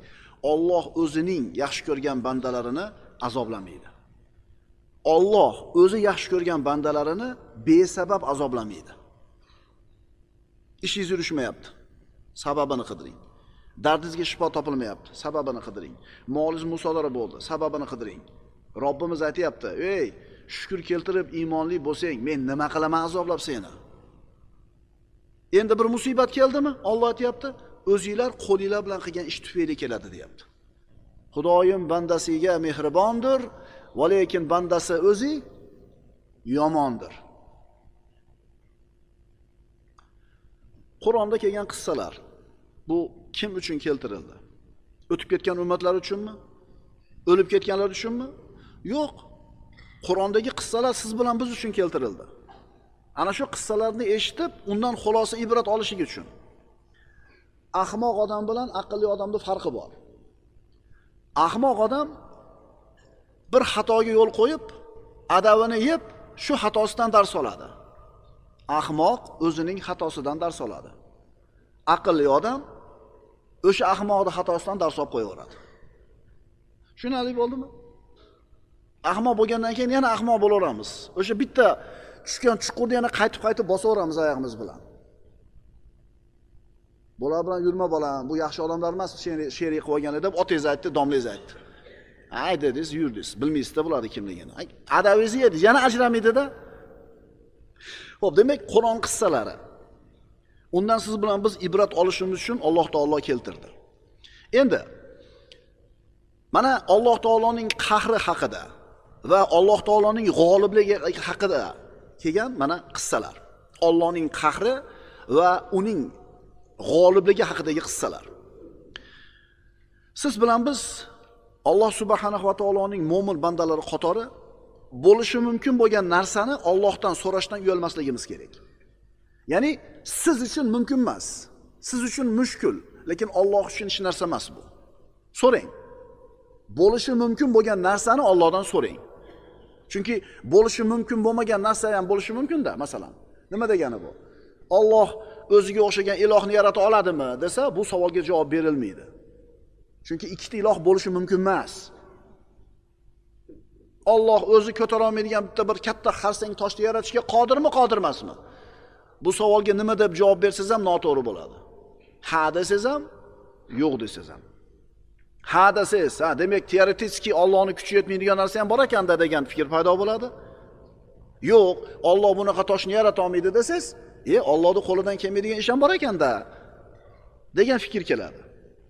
S2: Alloh o'zining yaxshi ko'rgan bandalarini azoblamaydi. Alloh o'zi yaxshi ko'rgan bandalarini besabab azoblamaydi. Ishingiz yurishmayapti, sababini qidiring. Dardingizga shifo topilmayapti, sababini qidiring. Molingiz musodara bo'ldi, sababini qidiring. Robbimiz aytayapti, "Ey, shukr keltirib iymonli bo'lsang, men nima qilaman azoblab seni?" Endi bir musibat keldimi? Alloh aytayapti, "O'zinglar qo'linglar bilan qilgan ish tufayli keladi" deyapti. Xudoyim bandasiga mehribondir, va lekin bandasi o'zi yomondir. Qur'onda kelgan qissalar bu kim uchun keltirildi? O'tib ketgan ummatlar uchunmi? O'lib ketganlar uchunmi? Yo'q. Qur'ondagi qissalar siz bilan biz uchun keltirildi. Ana shu qissalarni eshitib, undan xulosa ibrat olishing uchun. Ahmoq odam bilan aqlli odamning farqi bor. Ahmoq odam bir xatoga yo'l qo'yib, adavini yeb, shu xatosidan dars oladi. Ahmoq o'zining xatosidan dars oladi. Aqlli odam o'sha ahmoqning xatosidan dars olib qo'yaveradi. Tushunarli bo'ldimi? Ahmoq bo'lgandan keyin yana ahmoq bo'laveramiz. O'sha bitta tushgan chuqurda yana qaytib bosaveramiz oyog'imiz bilan. Bular bilan yurma bolam, bu yaxshi odamlar emas, sherik qilib olgan deb otangiz aytdi, domlangiz aytdi. Ay dedingiz, yurdingiz. Bilmaysizda bularni kimligini. Adavingiz edi, yana ajramaydida. Xo'p, demak, Qur'on qissalari. Undan siz bilan biz ibrat olishimiz uchun Alloh taolo keltirdi. Endi mana Alloh taoloning qahri haqida va Alloh taoloning g'olibligi haqida kelgan mana qissalar. Allohning qahri va uning g'olibligi haqidagi qissalar. Siz bilan biz Alloh subhanahu va taoloning mo'min bandalari qatori bo'lishi mumkin bo'lgan narsani Allohdan so'rashdan uyalmasligimiz kerak. Ya'ni siz uchun mumkin emas, siz uchun mushkul, lekin Alloh uchun hech narsa emas bu. So'rang. Bo'lishi mumkin bo'lgan narsani Allohdan so'rang. Chunki bo'lishi mumkin bo'lmagan narsa ham bo'lishi mumkin-da, masalan. Nima degani bu? Alloh o'ziga o'xshagan ilohni yarata oladimi desa, bu savolga javob berilmaydi. Chunki ikkita iloh bo'lishi mumkin emas. Alloh o'zi ko'tara olmaydigan bitta bir katta xarsang toshni yaratishga qodirmi, qodir emasmi? Bu savolga nima deb javob bersangiz ham noto'g'ri bo'ladi. Ha desangiz ham, yo'q desangiz ham. Ha desangiz, demak teoretik Allohning kuchi yetmaydigan narsa ham bor ekanda degan fikr paydo bo'ladi. Yo'q, Alloh bunaqa toshni yarata olmaydi desangiz, Allohning qo'lidan kelmaydigan ish ham bor ekanda degan fikr keladi.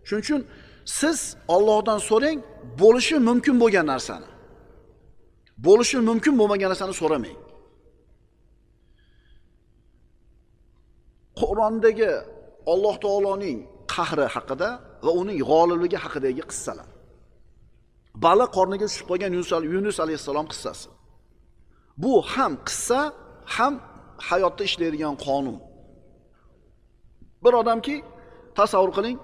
S2: Shuning uchun siz Allohdan so'rang, bo'lishi mumkin bo'lgan narsani. Bo'lishi mumkin bo'lmagan narsani so'ramang. Qur'ondagi Alloh taoloning qahri haqida va uning g'olibligi haqidagi qissalar. Baliq qorniga tushib qolgan Yunus alayhissalom qissasi. Bu ham qissa, ham hayotda ishlaydigan qonun. Bir odamki, tasavvur qiling,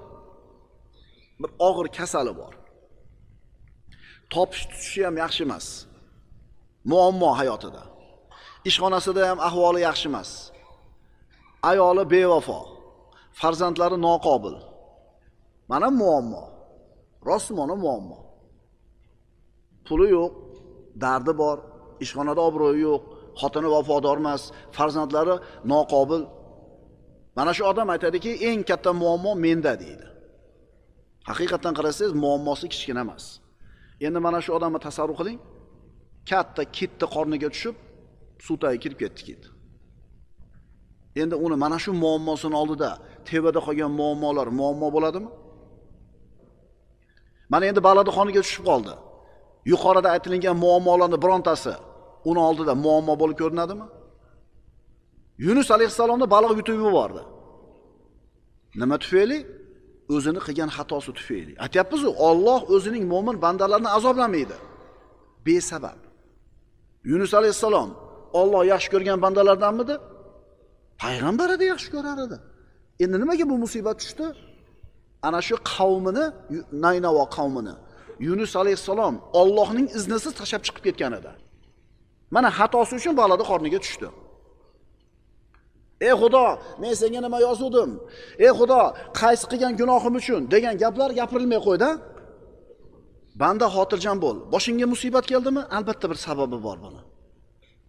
S2: bir og'ir kasali bor. Topish tutishi ham yaxshi emas. Muammo hayotida. Ishxonasida ham ahvoli yaxshi emas. Ayoli bevafo, farzandlari noqobil. Mana muammo. Rostmona muammo. Puli yo'q, dardi bor, ishxonada obro'yi yo'q, xotini vafodor emas, farzandlari noqobil. Mana shu odam aytadiki, eng katta muammo menda deydi. Haqiqatan qarasangiz, muammosi kichkina emas. Endi mana shu odamni tasavvur qiling. Katta kitni qorniga tushib, suvtaga kirib ketdi. Endi uni mana shu muammosini oldida tevada qolgan muammolar muammo bo'ladimi? Mana endi balada qoniga tushib qoldi. Yuqorida aytilgan muammolarning birontasi uni oldida muammo bo'lib ko'rinadimi? Yunus alayhissalomni baliq yutib yubordi. Nima tufayli? O'zini qilgan xatosi tufayli. Aytyapmiz, Alloh o'zining mo'min bandalarini azoblamaydi. Besabab. Yunus alayhissalom Alloh yaxshi ko'rgan bandalardanmidi? Payg'ambar edi, yaxshi ko'rar edi. Endi nimaga bu musibat tushdi? Ana shu qavmini, Naynavo qavmini Yunus alayhissalom Allohning iznisiz tashlab chiqib ketgan edi. Mana xatosi uchun balada qorniga tushdi. Ey Xudo, men senga nima yozuvdim? Ey Xudo, qaysi qilgan gunohim uchun degan gaplar gapirilmay qo'ydi. Banda xotirjam bo'l. Boshingga musibat keldimi? Albatta bir sababi bor buni.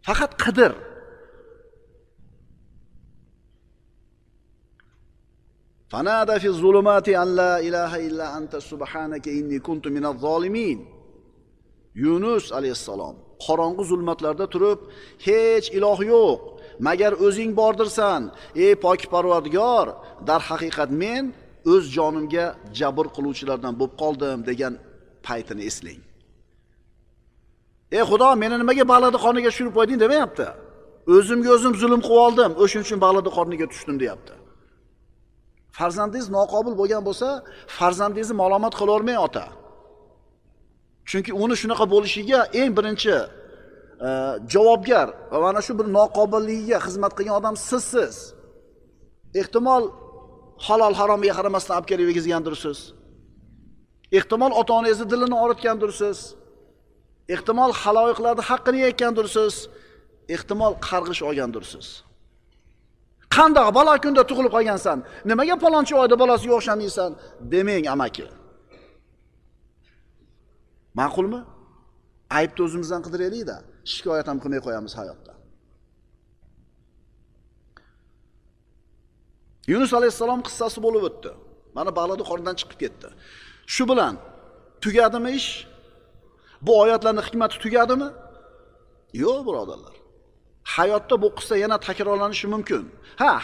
S2: Faqat qidir. Fanada fi zulumati an la ilaha illa anta subhanaka inni kuntu minaz zolimin. Yunus alayhissalom qorong'u zulmatlarda turib, hech iloh yo'q, magar o'zing bordirsan, ey pok Parvardigor, dar haqiqat men o'z jonimga jabr qiluvchilardan bo'lib qoldim degan paytini eslang. Ey Xudo, meni nimaga balada qorniga tushirib qo'yding demayapti. O'zimga o'zim zulm qilib oldim, o'shuning uchun balada qorniga tushdim deyapti. Farzandingiz noqobil bo'lgan bo'lsa, farzandingizni malomat qilavermang ota. Chunki uni shunaqa bo'lishiga eng birinchi javobgar va mana shu bir noqobilligiga xizmat qilgan odam sizsiz. Ehtimol halol haromga qaramasdan olib kelib yegizgandirsiz. Ehtimol ota-onangizni dilini og'ritgandirsiz. Ehtimol haloyiqlarning haqqini yeyotgandirsiz. Ehtimol qarg'ish olgandirsiz. Qanday balo kunda tug'ilib qolgansan? Nimaga palonchi oyda bolasiga o'xshamaysan? Demang amaki. Ma'qulmi? Aybni o'zimizdan qidiraylik-da, shikoyat ham qilmay qo'yamiz hayotda. Yunus alayhissalom qissasi bo'lib o'tdi. Mana balig'ni qornidan chiqib ketdi. Shu bilan tugadimi ish? Bu oyatlarning hikmati tugadimi? Yo'q, birodarlar. Hayotda bu qissa yana takrorlanishi mumkin.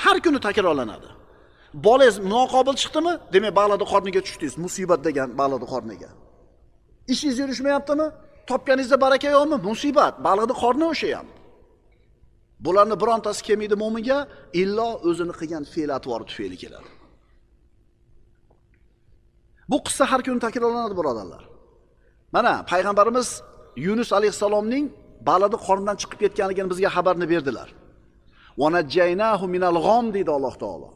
S2: Har kuni takrorlanadi. Bolangiz noqobil chiqdimi? Demak, balig'ni qorniga tushdingiz, musibat degan balig'ni qorniga. Ishingiz yurishmayaptimi? Topganingizda baraka yo'qmi? Musibat, balig'ni qorni o'sha ham. Bularni birontasi kelmaydi mo'minga, illo o'zini qilgan fe'l atvori tufayli keladi. Bu qissa har kuni takrorlanadi, birodarlar. Mana payg'ambarimiz Yunus alayhisalomning balig'ni qornidan chiqib ketganligini bizga xabarni berdilar. Va najjaynahu minal g'am deydi Alloh taolo.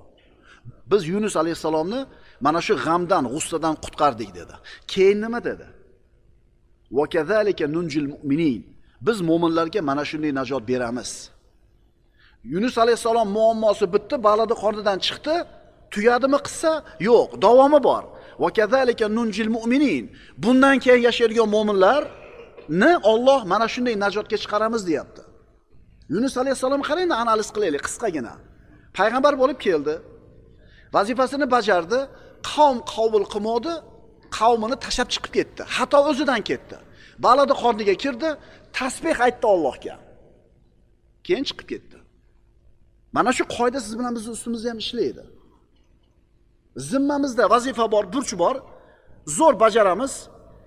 S2: Biz Yunus alayhisalomni mana shu g'amdan, g'ussadan qutqardik dedi. Keyin nima dedi? Va kazalika nunjil mu'minin. Biz mo'minlarga mana shunday najot beramiz. Yunus alayhisalom muammosi bitdi, balig'ni qornidan chiqdi. Tugadimi qissa? Yo'q, davomi bor. Va kazalika nunjil mu'minin. Bundan keyin yashaydigan mo'minlarni Alloh mana shunday najotga chiqaramiz deyapti. Yunus alayhisalom qarang, analiz qilaylik qisqagina. Payg'ambar bo'lib keldi. Vazifasini bajardi, qavm qabul qilmadi, qavmini tashab chiqib ketdi. Hatto o'zidan ketdi. Balig'ni qorniga kirdi, tasbih aytdi Allohga. Keyin chiqib ketdi. Mana shu qoida siz bilan biz ustimizda ham ishlaydi. Zimmamizda vazifa bor, burch bor, zo'r bajaramiz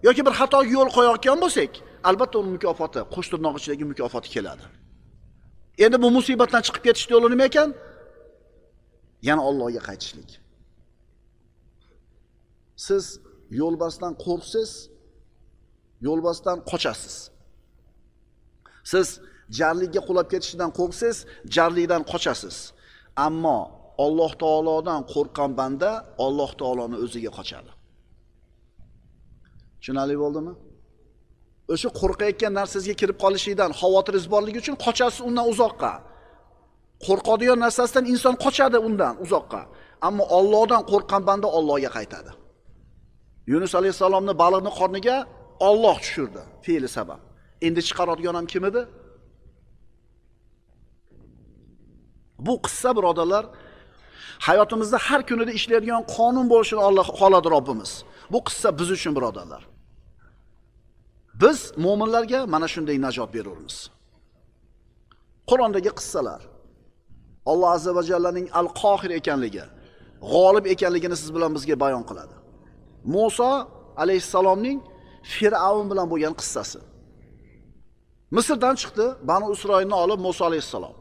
S2: yoki bir xatoga yo'l qo'yayotgan bo'lsak, albatta uning mukofoti, qo'sh tirnoq ichidagi mukofoti keladi. Endi bu musibatdan chiqib ketish yo'li nima ekan? Yana Allohga qaytishlik. Siz yo'lbarsdan qo'rqsiz, yo'lbarsdan qochasiz. Siz jarlikka qulab ketishidan qo'rqsiz, jarlikdan qochasiz. Ammo Alloh taolodan qo'rqqan banda Alloh taoloning o'ziga qochadi. Tushunarli bo'ldimi? O'sha qo'rqayotgan narsasiga kirib qolishingdan xavotiringiz borligi uchun qochasiz undan uzoqqa. Qo'rqadigan narsasidan inson qochadi undan uzoqqa. Ammo Allohdan qo'rqqan banda Allohga qaytadi. Yunus alayhisalomni balig'ni qorniga Alloh tushirdi, fe'li sabab. Endi chiqaradigan ham kim edi? Bu qissa, birodarlar, hayotimizda har kunida ishlaydigan qonun bo'lishini Alloh xoladi Robbimiz. Bu qissa biz uchun, birodarlar. Biz mo'minlarga mana shunday najot beramiz. Qur'ondagi qissalar Alloh azza va jallaning al-Qohir ekanligi, g'olib ekanligini siz bilan bizga bayon qiladi. Musa alayhissalomning Fir'avn bilan bo'lgan qissasi. Misrdan chiqdi, Banu Isroilni olib Musa alayhissalom.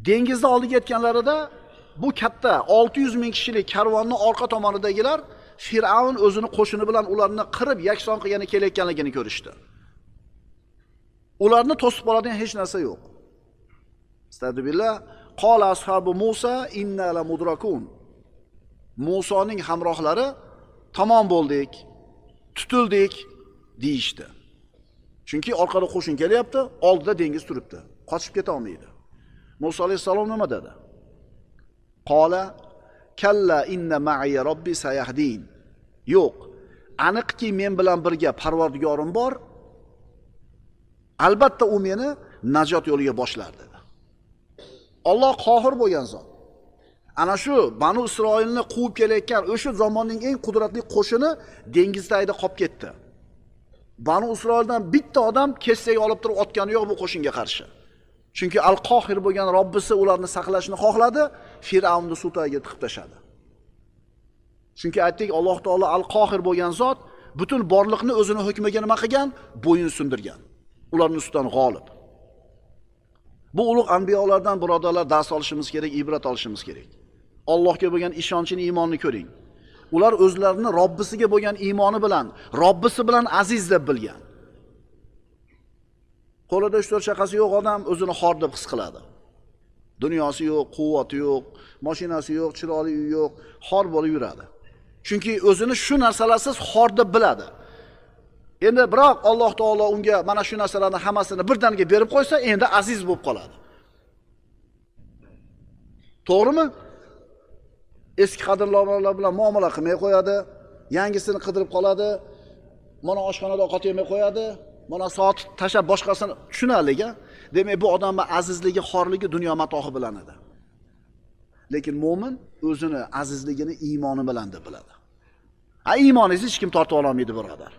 S2: Dengizda oldiga yetganlarida bu katta 600 ming kishilik karvonning orqa tomonidagilar Fir'avn o'zini qo'shini bilan ularni qirib yakson qilgani kelayotganligini ko'rishdi. Ularni to'sib oladigan hech narsa yo'q. Astagfirullah, qala ashabu Musa inna la mudrakun. Musoning hamrohlari tamom bo'ldik, tutildik deyishdi. Chunki orqada qo'shin kelyapti, oldida dengiz turibdi. Qochib keta olmaydi. Musa alayhisalom nima dedi? Qala kalla inna ma'iya robbi sayahdin. Yo'q, aniqki men bilan birga Parvardigorim bor. Albatta u meni najot yo'liga boshlar dedi. Alloh qohir bo'lgan zot. Ana shu Banu Isroilni quvib kelayotgan o'sha zamonning eng qudratli qo'shini dengizda ayda qolib ketdi. Banu Isroildan bitta odam kessaga olib turib otgani yo'q bu qo'shinga qarshi. Chunki al-Qohir bo'lgan Robbisi ularni saqlashni xohladi, Fir'avnni suv tagiga tiqib tashadi. Chunki aytdik, Alloh taolo al-Qohir bo'lgan zot butun borliqni o'zini hukmiga nima qilgan? Bo'yin sundirgan. Ularning ustidan g'olib. Bu ulug' anbiyolardan birodarlar dars olishimiz kerak, ibrat olishimiz kerak. Allohga bo'lgan ishonchini, iymonni ko'ring. Ular o'zlarini Robbisiga bo'lgan iymoni bilan, Robbisi bilan aziz deb bilgan. Qo'lida 3-4 chaqasi yo'q odam o'zini xor deb his qiladi. Dunyosi yo'q, quvvati yo'q, mashinasi yo'q, chiroyli uyi yo'q, xor bo'lib yuradi. Chunki o'zini shu narsalarsiz xor deb biladi. Endi biroq Alloh taolo unga mana shu narsalarni hammasini birdaniga berib qo'ysa, endi aziz bo'lib qoladi. To'g'rimi? Eski qadrlovlar bilan muomala qilmay qo'yadi, yangisini qidirib qoladi, mana oshxonada ovqat yemay qo'yadi, mana soat tashab boshqasini tushunarliga. Demak, bu odamning azizligi, xorligi dunyo matohi bilan edi. lekin mo'min o'zini azizligini iymoni bilan deb biladi. Iymoningizni hech kim tortib olmaydi, birodar.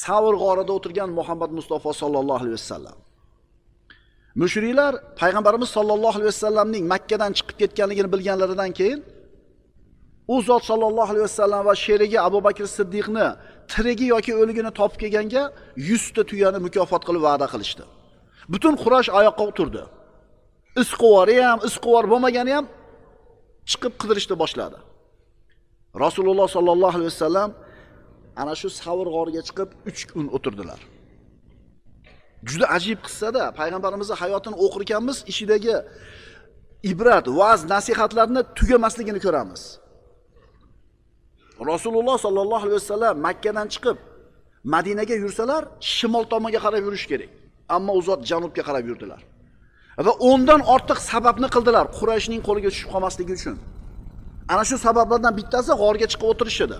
S2: Savr g'orida o'tirgan Muhammad Mustafa sallallohu alayhi vasallam. Mushriklar payg'ambarimiz sallallohu alayhi vasallamning Makka dan chiqib ketganligini bilganlaridan keyin u zot sallallohu alayhi vasallam va sherigi Abu Bakr Siddiqni tirigi yoki o'ligini topib kelganga 100 ta tuyani mukofot qilib va'da qilishdi. Butun Quraysh oyoqqa o'tirdi. Isquvori ham, isquvar bo'lmagani ham chiqib qidirishni boshladi. Rasululloh sallallohu alayhi vasallam ana shu Savr g'origa chiqib 3 kun o'tirdilar. Juda ajib qissada payg'ambarimizning hayotini o'qir ekanmiz, ishidagi ibrat, va'z, nasihatlarni tugamasligini ko'ramiz. Rasululloh sallallohu alayhi vasallam Makka dan chiqib Madinaga yursalar, shimol tomonga qarab yurish kerak. Ammo u zot janubga qarab yurdilar. Va ondan ortiq sababni qildilar Qurayshning qo'liga tushib qolmasligi uchun. Ana shu sabablardan bittasi g'orga chiqib o'tirish edi.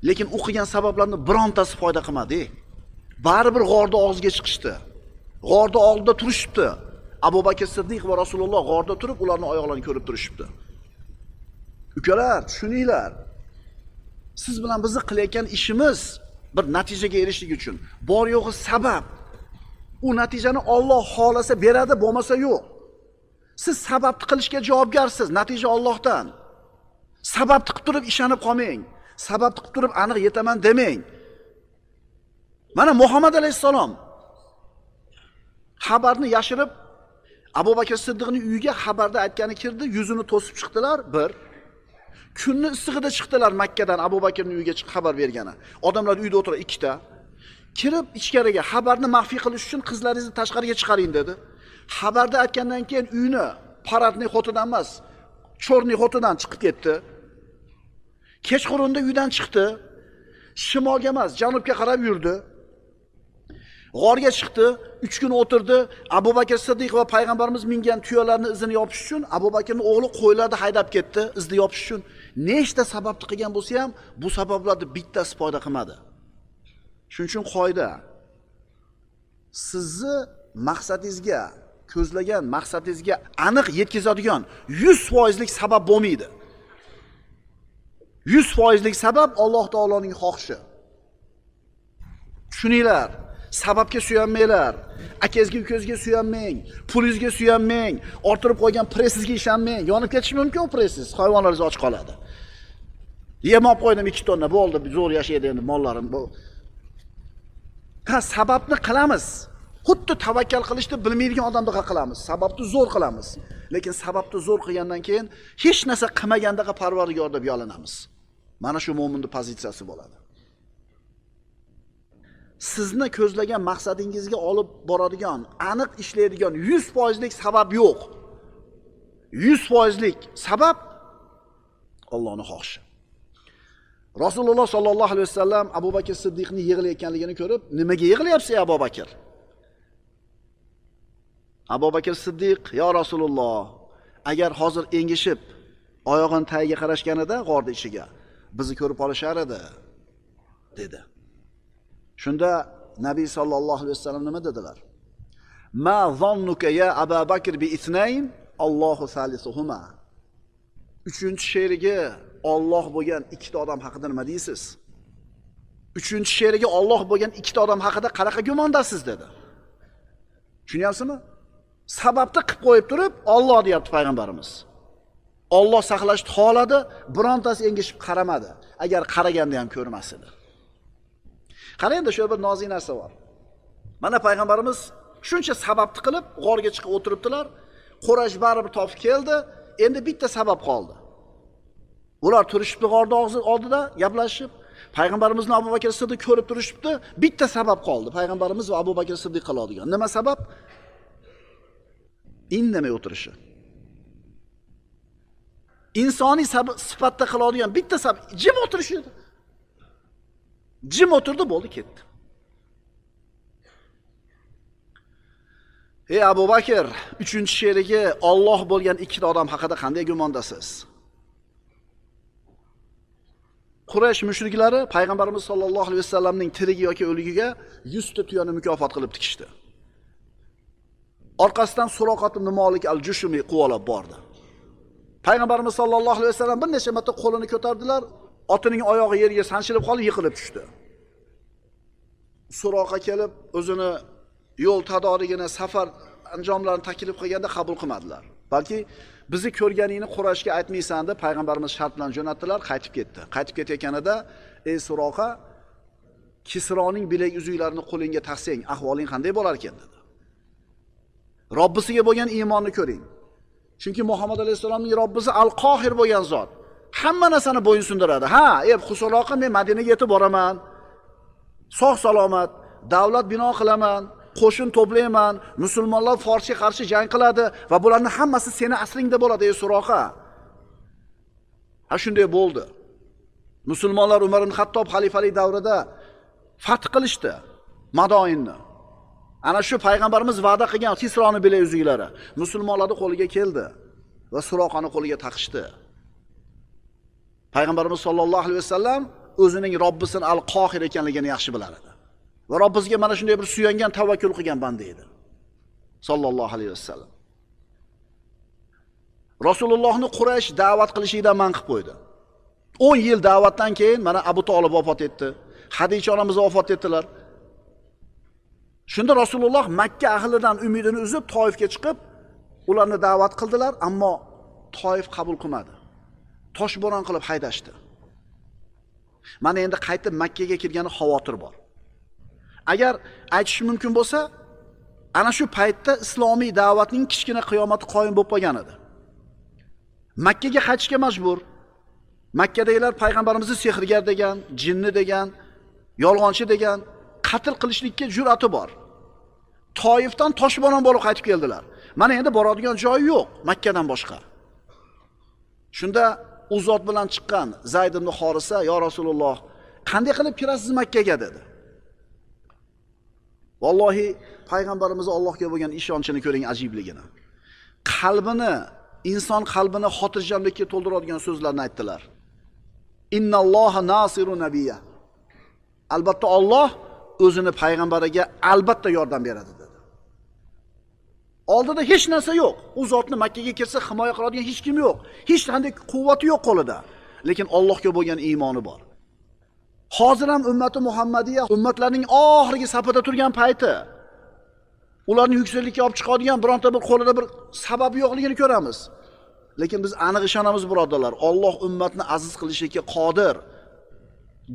S2: Lekin o'qigan sabablarni birontasi foyda qilmadi. Baribir g'orda og'ziga chiqishdi. G'orda oldida turishibdi. Abu Bakr Siddiq va Rasululloh g'orda turib, ularning oyoqlarini ko'rib turishibdi. Ukalar, tushuninglar. Siz bilan bizni qilayotgan ishimiz bir natijaga erishishlik uchun. Bor yo'g'i sabab. U natijani Alloh xolasa beradi, bo'lmasa yo'q. Siz sababni qilishga javobgarsiz, natija Allohdan. Sababni qilib turib ishonib qolmang. Sababni qilib turib aniq yetaman demang. Mana Muhammad alayhisalom xabarni yashirib Abu Bakr Siddiqning uyiga xabarda aytgani kirdi, yuzini to'sib chiqdilar. Bir kunni issig'ida chiqdilar Makkadan Abu Bakrning uyiga chiqib xabar bergani. Odamlar uyda o'tirib ikkita kirib ichkariga xabarni maxfiy qilish uchun qizlaringizni tashqariga chiqaring dedi. Xabarda aytgandan keyin uyni paradning xotidan emas, cho'rning xotidan chiqib ketdi. Kechqurunda uydan chiqdi. Shimolga emas, janubga qarab yurdi. G'orga chiqdi, 3 kun o'tirdi. Abu Bakr Siddiq va payg'ambarimiz mingan tuyalarning izini yopish uchun Abu Bakrning o'g'li qo'ylarni haydab ketdi, izni yopish uchun. Nechta sababni qilgan bo'lsa ham, bu sabablarni bittasi foyda qilmadi. Shuning uchun qoida. Sizni maqsadingizga, ko'zlagan maqsadingizga aniq yetkazadigan 100% sabab bo'lmaydi. 100% sabab Alloh taoloning xohishi. Tushuninglar. Sababga suyanmanglar. Akangizga, ukangizga suyanmang, pulingizga suyanmang, orttirib qo'ygan pressizga ishonmang. Yonib ketish mumkin u pressiz, hayvonlaringiz och qoladi. Yem olib qo'ydim 2 tonna, bo'ldi, zo'r yashaydi endi mollarim bu. Sababni qilamiz. Xuddi tavakkal qilishni bilmaydigan odamdek qilamiz. Sababni zo'r qilamiz. Lekin sababni zo'r qilgandan keyin hech narsa qilmagandaqa Parvardigor deb yolinamiz. Mana shu mo'minning pozitsiyasi bo'ladi. Sizni ko'zlagan maqsadingizga olib boradigan, aniq ishlaydigan 100% sabab yo'q. 100% sabab Allohning xohishi. Rasululloh sallallohu alayhi vasallam Abu Bakr Siddiqning yig'layotganligini ko'rib, nimaga yig'layapsiz Abu Bakr? Abu Bakr Siddiq, "Ya Rasululloh, agar hozir engishib oyog'in tagiga qarashganida g'orda ichiga bizni ko'rib olishar edi" dedi. Shunda Nabiy sallallohu alayhi vasallam nima dedilar? "Ma zannuka ya Abu Bakr bi ithnayn, Allohu salisuhuma." 3-sherigi Alloh bo'lgan 2 ta odam haqida nima deysiz? 3-sherigi Alloh bo'lgan 2 ta odam haqida qanaqa gumondasiz dedi. Tushunyapsizmi? Sababni qilib qo'yib turib, Alloh deyapti payg'ambarimiz. Alloh saqlashni xohladi, birontasi engishib qaramadi. Agar qaraganda ham ko'rmas edi. Qarangda, shu bir nozik narsa bor. Mana payg'ambarimiz shuncha sababni qilib g'orga chiqib o'tiribdilar. Quraysh baribir topib keldi. Endi bitta sabab qoldi. Ular turishibdi g'orda oldida gaplashib, payg'ambarimizning Abu Bakr Siddiq ko'rib turishibdi. Bitta sabab qoldi. Payg'ambarimiz va Abu Bakr Siddiq qiladigan. Nima sabab? Indamay o'tirishi. Insoniy sifatda qiladigan bitta sabab jim o'tirish edi. Jim o'tirdi, bo'ldi, ketdi. Ey Abu Bakr, 3-sherigi Alloh bo'lgan 2 ta odam haqida qanday gumondasiz? Quraysh mushriklari payg'ambarimiz sollallohu alayhi vasallamning tirigi yoki o'ligiga 100 ta tuyani mukofot qilib tikishdi. orqasidan Suroqat ibn Malik al-Jushumi quvalab bordi. Payg'ambarimiz sollallohu alayhi vasallam bir necha marta qo'lini ko'tardilar, otining oyog'i yerga sanchilib qolib yiqilib tushdi. Suroqa kelib o'zini yo'l tadorigini, safar anjomlarini taklif qilganda qabul qilmadilar. Balki bizni ko'rganingni Qurayshga aytmaysan deb payg'ambarimiz shart bilan jo'natdilar, qaytib ketdi. Qaytib ketayotganida, "Ey Suroqa, Kisroning bilak uzuklarini qo'lingga taqsang, ahvoling qanday bo'lar ekan?" dedi. Robbisiga bo'lgan iymonni ko'ring. Chunki Muhammad alayhisolamning Robbisi Al-Qohir bo'lgan zot. Hamma narsani bo'ysundiradi. Ha, Suroqa, men Madinaga yetib boraman. Sog' salomat, davlat bino qilaman, qo'shin to'playman, musulmonlar Forsga qarshi jang qiladi va bularning hammasi seni asringda bo'ladi, ey Suroqa. Ha, shunday bo'ldi. Musulmonlar Umar ibn Xattob xalifalik davrida fath qilishdi Madoinni. Ana shu payg'ambarimiz va'da qilgan Kisroning bilak uzuklari musulmonlarning qo'liga keldi va Suroqani qo'liga taqishdi. Payg'ambarimiz sollallohu alayhi vasallam o'zining Robbisini Al-Qohir ekanligini yaxshi bilar edi. Va Robbisiga mana shunday bir suyangan, tavakkul qilgan banda edi. Sollallohu alayhi vasallam. Rasulullohni Quraysh da'vat qilishidan man qilib qo'ydi. 10 yil da'vatdan keyin mana Abu Talib vafot etdi. Hadicha onamiz vafot etdilar. Shunda Rasululloh Makka ahlidan umidini uzib Toifga chiqib, ularni da'vat qildilar, ammo Toif qabul qilmadi. Toshbo'ron qilib haydashdi. Mana endi qaytib Makkaga kirgani xavotir bor. Agar aytish mumkin bo'lsa, ana shu paytda islomiy da'vatning kichkina qiyomati qoyim bo'lib qolgan edi. Makkaga qaytishga majbur. Makkadagilar payg'ambarimizni sehrgar degan, jinni degan, yolg'onchi degan, qatl qilishlikka jur'ati bor. Toifdan toshbo'ron bo'lib qaytib keldilar. Mana endi boradigan joyi yo'q Makkadan boshqa. Shunda u zot bilan chiqqan Zayd ibn Horisa, "Ya Rasululloh, qanday qilib kirasiz Makkaga?" dedi. Vallohi payg'ambarimiz Allohga bo'lgan ishonchini ko'ring, ajibligini. Qalbini, inson qalbini xotirjamlikka to'ldiradigan so'zlarni aytdilar. Innalloha nasiru nabiyya. Albatta Alloh o'zini payg'ambariga albatta yordam beradi dedi. Oldida hech narsa yo'q. U zotni Makkaga kirsa himoya qiladigan hech kim yo'q. Hech qanday quvvati yo'q qo'lida. Lekin Allohga bo'lgan iymoni bor. Hozir ham ummati Muhammadiya ummatlarning oxirgi safida turgan payti. Ularni yuksaklikka olib chiqadigan bironta bir qo'lida bir sabab yo'qligini ko'ramiz. Lekin biz aniq ishonamiz, birodarlar, Alloh ummatni aziz qilishga qodir.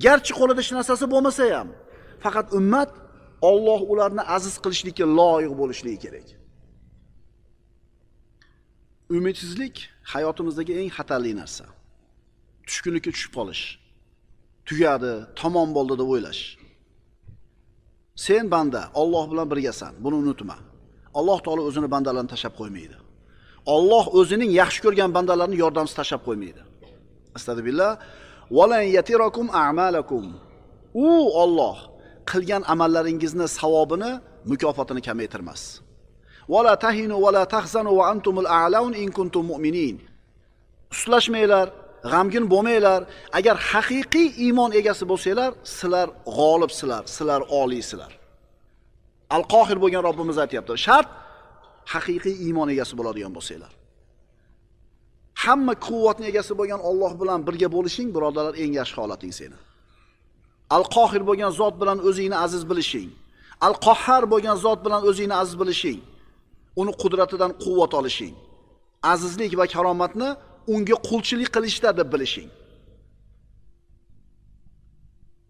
S2: Garchi qo'lida hech narsasi bo'lmasa ham, faqat ummat Alloh ularni aziz qilishlikka loyiq bo'lishligi kerak. Umidsizlik hayotimizdagi eng xatarli narsa. Tushkunlikka tushib qolish. Tugadi, tamom bo'ldi deb o'ylash. Sen banda, Alloh bilan birgasan, buni unutma. Alloh taolo o'zini bandalarini tashab qo'ymaydi. Alloh o'zining yaxshi ko'rgan bandalarini yordamsiz tashab qo'ymaydi. Astagfirullah. Walan yatirakum a'malakum. U Alloh qilgan amallaringizni savobini, mukofotini kamaytirmas. Wala tahinu wala tahzanu wa antumul a'laun in kuntum mu'minin. Uslashmanglar, g'amgin bo'lmanglar. Agar haqiqiy iymon egasi bo'lsanglar, sizlar g'olibsizlar, sizlar oliysizlar. Al-Qohir bo'lgan Robbimiz aytayapti. Shart haqiqiy iymon egasi bo'ladigan bo'lsanglar. Hamma quvvatning egasi bo'lgan Alloh bilan birga bo'lishing, birodarlar, eng yaxshi holating seni. Al-Qohir bo'lgan zot bilan o'zingni aziz bilishing. Al-Qahhar bo'lgan zot bilan o'zingni aziz bilishing. Uni qudratidan quvvat olishing. Azizlik va karomatni unga qulchilik qilishda deb bilishing.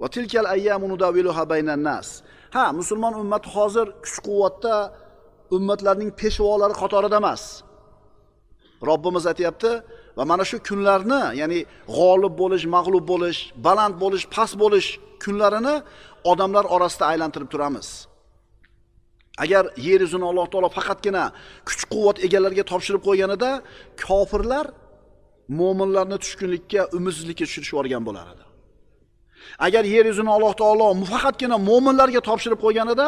S2: Va tilkal ayyamu nudawiluha baynan nas. Ha, musulmon ummati hozir kuch-quvvatda ummatlarning peshvolari qatorida emas. Robbimiz aytayapti va mana shu kunlarni, ya'ni g'olib bo'lish, mag'lub bo'lish, baland bo'lish, past bo'lish kunlarini odamlar orasida aylantirib turamiz. Agar yer yuzini Alloh taolo faqatgina kuch-quvvat egalariga topshirib qo'yganida, kofirlar mu'minlarni tushkunlikka, umidsizlikka tushirib yuborgan bo'lar edi. Agar yer yuzini Alloh taolo faqatgina mu'minlarga topshirib qo'yganida,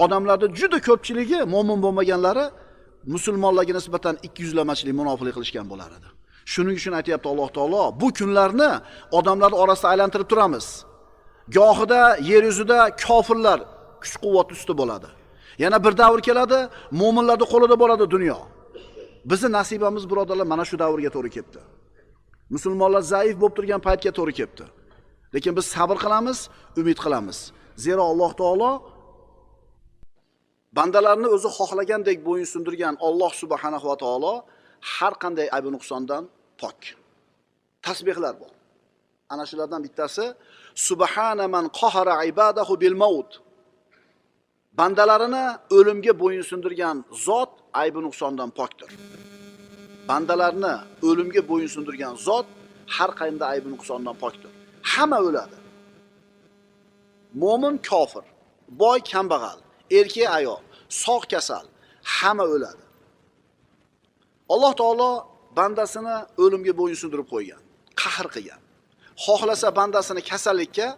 S2: odamlarning juda ko'pchiligi mu'min bo'lmaganlari musulmonlarga nisbatan 200lamachilik munofiqlik qilishgan bo'lar edi. Shuning uchun aytayapti Alloh taolo, bu kunlarni odamlar orasida aylantirib turamiz. Gohida yer yuzida kofirlar kuch-quvvat usti bo'ladi. Yana bir davr keladi, mo'minlarning qo'lida bo'ladi dunyo. Bizning nasibamiz birodarlar mana shu davrga to'g'ri kelibdi. Musulmonlar zaif bo'lib turgan paytga to'g'ri kelibdi. Lekin biz sabr qilamiz, umid qilamiz. Zero Alloh taolo bandalarni o'zi xohlagandek bo'yinsundirgan Alloh subhanahu va taolo har qanday ayb nuqsondan pok. Tasbihlar bor. Ana shulardan bittasi Subhana man qahara ibadahu bil maut. Bandalarini o'limga bo'yinsundirgan zot ayb nuqsondan pokdir. Bandalarni o'limga bo'yinsundirgan zot har qanday ayb nuqsondan pokdir. Hamma o'ladi. Mo'min kofir, boy kambag'al, erkak ayol, sog' kasal, hamma o'ladi. Alloh taolo bandasini o'limga bo'yinsundirib qo'ygan, qahr qilgan. Xohlasa bandasini kasallikka,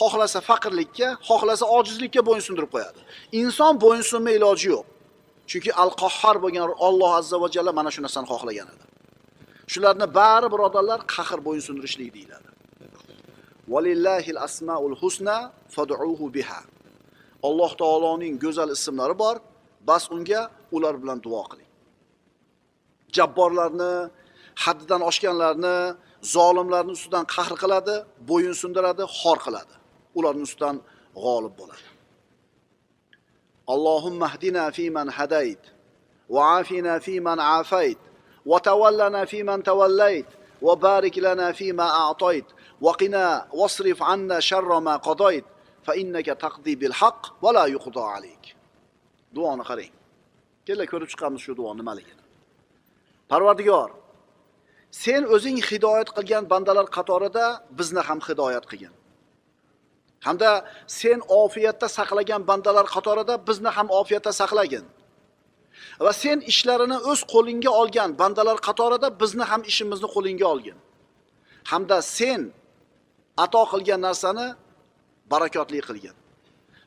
S2: xohlasa faqirlikka, xohlasa ojizlikka bo'yinsundirib qo'yadi. Inson bo'yinsunma iloji yo'q. Chunki al-Qahhar bo'lgan Alloh azza va jalla mana shu narsani xohlagan edi. Shularni bari birodarlar qahr bo'yinsundirishlik deyiladi. Valillahil asmaul husna fad'uhu biha. Alloh taoloning go'zal ismlari bor, bas unga ular bilan duo qiling. Jabborlarni, haddidan oshganlarni, zolimlarning ustidan qahr qiladi, bo'yinsundiradi, xor qiladi. Ularning ustidan g'olib bo'ladi. Allohumma hdina fi man hadayt va afina fi man afayt va tawallana fi man tawallayt va barik lana fi ma a'tayt va qina wasrif anna sharra ma qadayt fa innaka taqdi bil haqq va la yuqda alayk. Duoni qarang. Kela ko'rib chiqamiz shu duo nimaligini. Parvardigor, sen o'zing hidoyat qilgan bandalar qatorida bizni ham hidoyat qilgin. Hamda sen ofiyatda saqlagan bandalar qatorida bizni ham ofiyatda saqlagin. Va sen ishlarini o'z qo'lingga olgan bandalar qatorida bizni ham ishimizni qo'lingga olgin. Hamda sen ato qilgan narsani barakotli qilgin.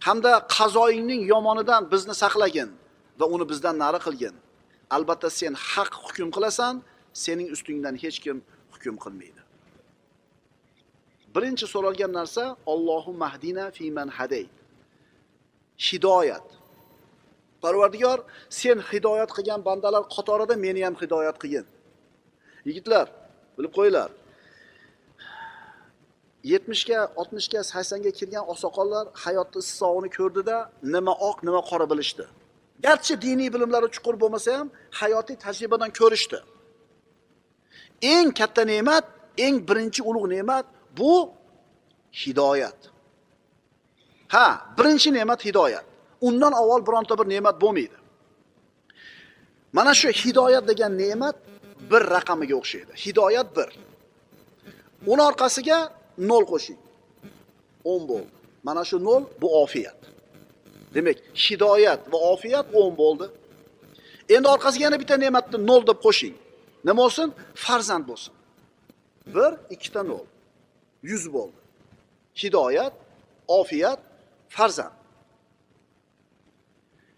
S2: Hamda qazoingning yomonidan bizni saqlagin va uni bizdan nari qilgin. Albatta sen haq hukm qilasan, sening ustingdan hech kim hukm qilmaydi. Birinchi so'ralgan narsa Allohumma hdina fi man hadayt. Hidoyat. Parvardigor, sen hidoyat qilgan bandalar qatorida meni ham hidoyat qilgin. Yigitlar, bilib qo'yinglar. 70 ga, 60 ga, 80 ga kirgan oqsoqollar hayotda issig'ini ko'rdida, nima oq, nima qora bilishdi. Garchi diniy bilimlari chuqur bo'lmasa ham, hayotiy tajribadan ko'rishdi. Eng katta ne'mat, eng birinchi ulug' ne'mat bu hidoyat. Ha, birinchi ne'mat hidoyat. Undan avval bironta bir ne'mat bo'lmaydi. Mana shu hidoyat degan ne'mat bir raqamiga o'xshaydi. Hidoyat 1. Uni orqasiga 0 qo'shing. 10 bo'ldi. Mana shu 0 bu ofiyat. Demak, hidoyat va ofiyat 10 bo'ldi. Endi orqasiga yana bitta ne'matni 0 deb qo'shing. Nima bo'lsin? Farzand bo'lsin. 1, 2 ta 0. 100 bo'ldi. Hidoyat, ofiyat, farzand.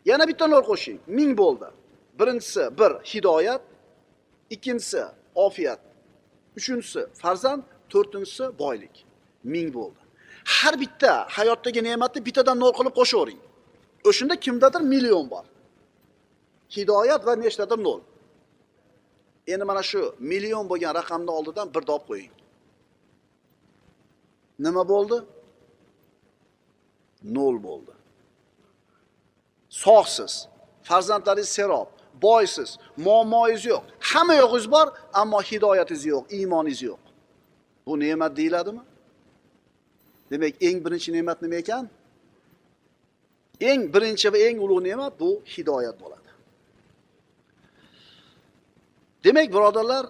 S2: Yana bitta 0 qo'shing. 1000 bo'ldi. Birinchisi 1 hidoyat, ikkinchisi ofiyat, uchinchisi farzand, to'rtinchisi boylik. 1000 bo'ldi. Har bitta hayotdagi ne'matni bittadan 0 qilib qo'shavering. O'shunda kimdadir million bor. Hidoyat va nechtadir 0. Endi mana shu million bo'lgan raqamni oldidan bir dop qo'ying. Nima bo'ldi? 0 bo'ldi. Sog'siz, farzandlaringiz serob, boysiz, muammoingiz yo'q. Hamma yo'g'ingiz bor, ammo hidoyatingiz yo'q, iymoningiz yo'q. Bu ne'mat deyiladimi? Demak, eng birinchi ne'mat nima ekan? Eng birinchi va eng ulug' ne'mat bu hidoyat bo'ladi. Demak, birodarlar,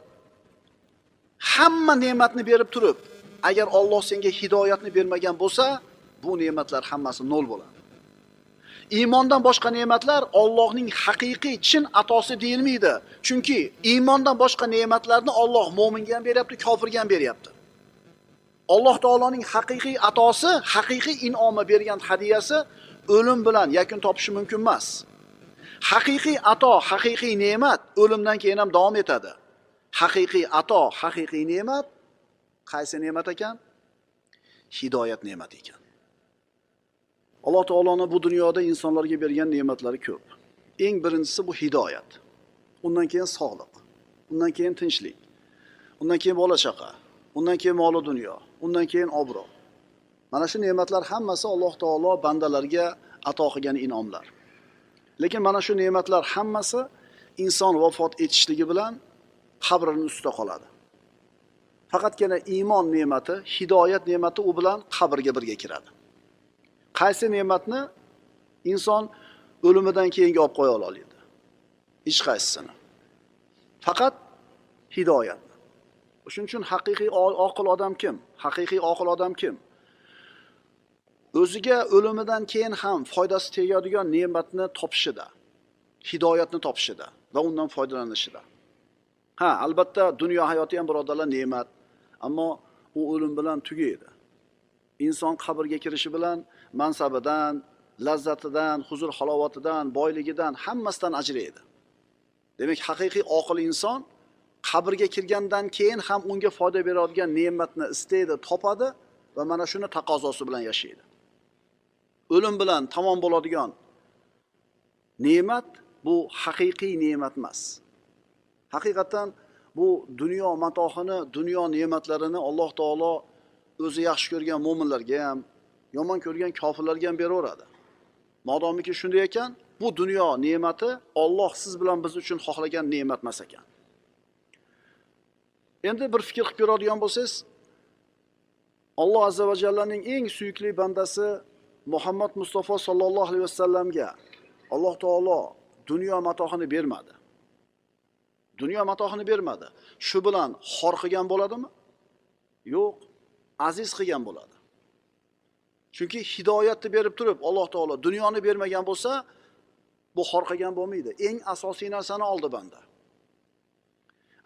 S2: hamma ne'matni berib turib, agar Alloh senga hidoyatni bermagan bo'lsa, bu ne'matlar hammasi 0 bo'ladi. Iymondan boshqa ne'matlar Allohning haqiqiy chin atosi deyilmaydi. Chunki iymondan boshqa ne'matlarni Alloh mo'minga ham beryapti, kofirga ham beryapti. Alloh taoloning haqiqiy atosi, haqiqiy in'omi bergan hadiyasi o'lim bilan yakun topishi mumkin emas. Haqiqiy ato, haqiqiy ne'mat o'limdan keyin ham davom etadi. Haqiqiy ato, haqiqiy ne'mat qaysi ne'mat ekan? Hidoyat ne'mati ekan. Alloh taoloning bu dunyoda insonlarga bergan ne'matlari ko'p. Eng birinchisi bu hidoyat. Undan keyin sog'liq, undan keyin tinchlik, undan keyin bola chaqa, undan keyin mol dunyo, undan keyin obro'. Mana shu ne'matlar hammasi Alloh taolo bandalarga ato qilgan in'omlar. Lekin mana shu ne'matlar hammasi inson vafot etishligi bilan qabrining ustida qoladi. Faqatgina iymon ne'mati, hidoyat ne'mati u bilan qabrga birga kiradi. Qaysi ne'matni inson o'limidan keyinga olib qo'ya oladi? Hech qaysisini. Faqat hidoyat. Shuning uchun haqiqiy oqil odam kim? Haqiqiy oqil odam kim? O'ziga o'limidan keyin ham foydasi tegadigan ne'matni topishida, hidoyatni topishida va undan foydalanishida. Ha, albatta dunyo hayoti ham birodarlar ne'mat, ammo u o'lim bilan tugaydi. Inson qabrga kirishi bilan mansabidan, lazzatidan, huzur halovatidan, boyligidan hammasidan ajraydi. Demak, haqiqiy oqil inson qabrga kirgandan keyin ham unga foyda beradigan ne'matni istaydi, topadi va mana shuni taqozosi bilan yashaydi. O'lim bilan tamom bo'ladigan ne'mat bu haqiqiy ne'mat emas. Haqiqatan bu dunyo matohini, dunyo ne'matlarini Alloh taolo o'zi yaxshi ko'rgan mu'minlarga ham, yomon ko'rgan kofirlarga ham beraveradi. Modomiki shunday ekan, bu dunyo ne'mati Alloh siz bilan biz uchun xohlagan ne'mat emas ekan. Endi bir fikr qilib ko'radigan bo'lsangiz, Alloh azza va jallaning eng suyukli bandasi Muhammad Mustafa sallallohu alayhi vasallamga Alloh taolo dunyo matohini bermadi. Dunyo matohini bermadi. Shu bilan xor qilgan bo'ladimi? Yo'q, aziz qilgan bo'ladi. Chunki hidoyatni berib turib Alloh taolo dunyoni bermagan bo'lsa, bu xor qilgan bo'lmaydi. Eng asosiy narsani oldi banda.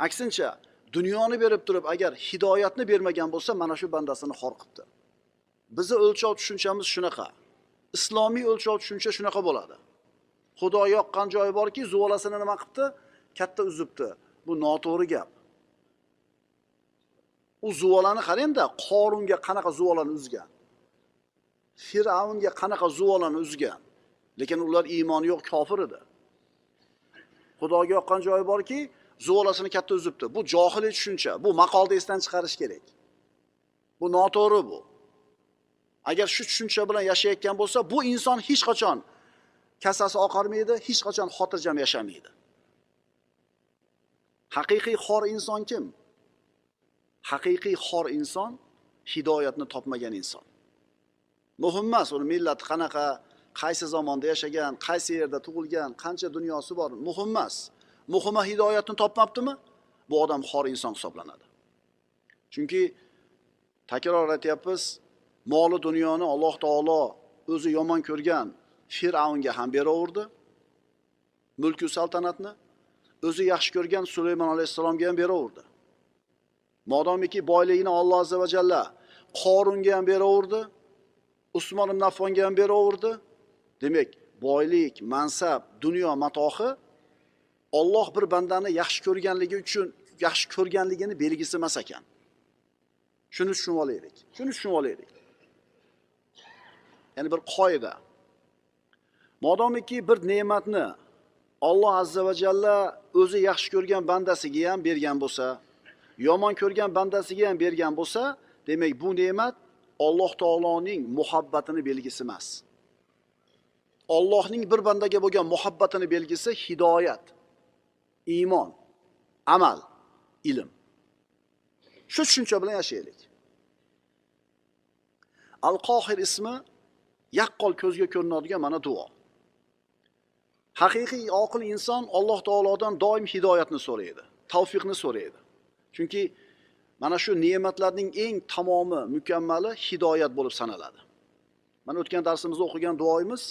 S2: Aksincha, dunyoni berib turib agar hidoyatni bermagan bo'lsa, mana shu bandasini xor qildi. Bizi o'lchov tushunchamiz shunaqa. Islomiy o'lchov tushuncha shunaqa bo'ladi. Xudo yoqqan joyi borki, zuvolasini nima qilibdi? Katta uzibdi. Bu noto'g'ri gap. U zuvolani qarang-da, Qorunga qanaqa zuvolani uzgan. Fir'avnga qanaqa zuvolani uzgan. Lekin ular iymoni yo'q kofir edi. Xudoga yoqqan joyi borki, zuvolasini katta uzibdi. Bu johiliy tushuncha. Bu maqolda esdan chiqarish kerak. Bu noto'g'ri bu. Agar shu tushuncha bilan yashayotgan bo'lsa, bu inson hech qachon kasasi oqarmaydi, hech qachon xotirjam yashamaydi. Haqiqiy xor inson kim? Haqiqiy xor inson hidoyatni topmagan inson. Muhim emas, uni millati qanaqa, qaysi zamonda yashagan, qaysi yerda tug'ilgan, qancha dunyosi bor, muhim emas. Muhimi hidoyatni topmabdimi? Bu odam xor inson hisoblanadi. Chunki takror aytyapmiz, moli dunyoni Alloh taolo o'zi yomon ko'rgan Fir'avnga ham beraverdi. Mulku saltanatni o'zi yaxshi ko'rgan Sulaymon alayhisalomga ham beraverdi. Modomiki boyligini Alloh azza va jalla Qorunga ham beraverdi, Usmon ibn Affonga ham beraverdi. Demak, boylik, mansab, dunyo matohi Alloh bir bandani yaxshi ko'rganligi uchun, yaxshi ko'rganligini belgisi emas ekan. Shuni tushunib olaylik. Shuni tushunib olaylik. Ya'ni bir qoida. Modomiki bir ne'matni Alloh azza va jalla o'zi yaxshi ko'rgan bandasiga ham bergan bo'lsa, yomon ko'rgan bandasiga ham bergan bo'lsa, demak bu ne'mat Alloh taoloning muhabbatini belgisi emas. Allohning bir bandaga bo'lgan muhabbatini belgisi hidoyat, iymon, amal, ilm. Shu tushuncha bilan yashaylik. Al-Qohir ismi yaqqol ko'zga ko'rinadigan mana duo. Haqiqiy oqil inson Alloh taolodan doim hidoyatni so'raydi, tavfiqni so'raydi. Chunki mana shu ne'matlarning eng tamomi, mukammali hidoyat bo'lib sanaladi. Mana o'tgan darsimizda o'qigan duoyimiz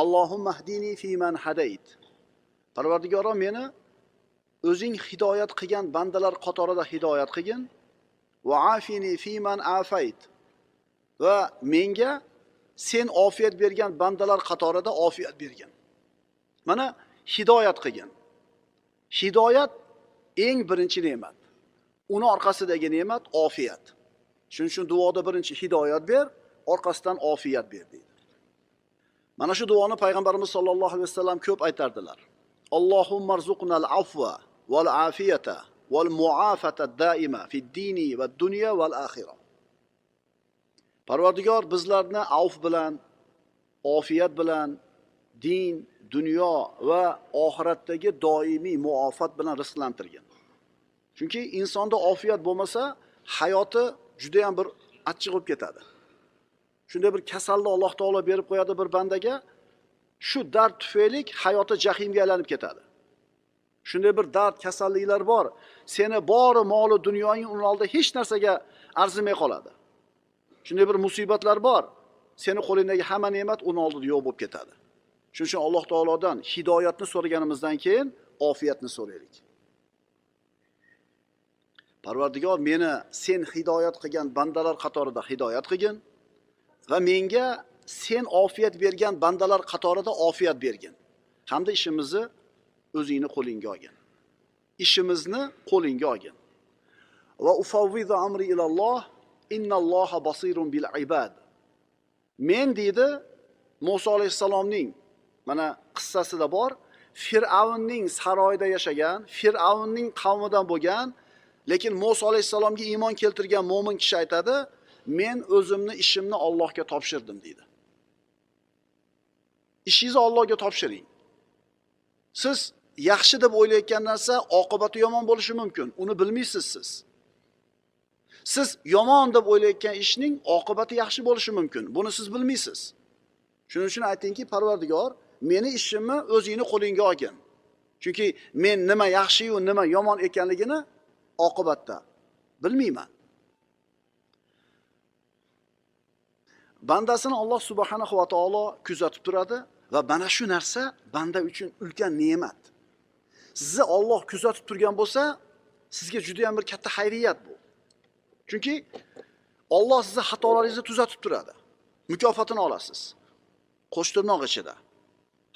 S2: Allohumma hdini fi man hadayt. Parvardigorim, meni o'zing hidoyat qilgan bandalar qatorida hidoyat qilgin. Va afini fi man afayt. Va menga sen ofiyat bergan bandalar qatorida ofiyat bergin. Mana hidoyat qilgin. Hidoyat eng birinchi ne'mat. Uni orqasidagi ne'mat ofiyat. Shuning uchun duoda birinchi hidoyat ber, orqasidan ofiyat ber deydi. Mana shu duoni payg'ambarimiz sollallohu alayhi vasallam ko'p aytardilar. Allohumma rzuqnal afwa val afiyata val muafata daima fid dini va dunya val axira. Parvardigor bizlarni avf bilan, ofiyat bilan, din, dunyo va oxiratdagi doimiy muofat bilan rizqlantirgan. Chunki insonda ofiyat bo'lmasa, hayoti juda ham bir achchiq bo'lib ketadi. Shunday bir kasalni Alloh taolo berib qo'yadi bir bandaga, shu dard tufayli hayoti jahimga aylanib ketadi. Shunday bir dard, kasalliklar bor, seni bori moli dunyoning uning oldida hech narsaga arzimay qoladi. Shunday bir musibatlar bor, seni qo'lingdagi hamma ne'mat uning oldida yo'q bo'lib ketadi. Shuning uchun Alloh taolodan hidoyatni so'raganimizdan keyin ofiyatni so'raylik. Parvardigor, meni sen hidoyat qilgan bandalar qatorida hidoyat qilgin va menga sen ofiyat bergan bandalar qatorida ofiyat bergin. Hamda ishimizni o'zingni qo'lingga olgin. Ishimizni qo'lingga olgin. Va ufawwidu amri ilalloh, innalloha basirun bil ibad. Men deydi Musa alayhisalomning mana qissasida bor, Fir'avnning saroyida yashagan, Fir'avnning qavmidan bo'lgan, lekin Musa alayhisalomga iymon keltirgan mo'min kishi aytadi, men o'zimni ishimni Allohga topshirdim deydi. Ishingizni Allohga topshiring. Siz yaxshi deb o'ylayotgan narsa oqibati yomon bo'lishi mumkin. Uni bilmaysiz siz. Siz yomon deb o'ylayotgan ishning oqibati yaxshi bo'lishi mumkin. Buni siz bilmaysiz. Shuning uchun aytingki, Parvardigor, meni ishimni o'zingni qo'lingga olgin. Chunki men nima yaxshi va nima yomon ekanligini oqibatda bilmayman. Bandasini Alloh subhanahu va taolo kuzatib turadi va mana shu narsa banda uchun ulkan ne'mat. Sizni Alloh kuzatib turgan bo'lsa, sizga juda ham bir katta xayriyat bu. Chunki Alloh sizni xatolaringizni tuzatib turadi. Mukofotini olasiz. Qo'shtirnoq ichida.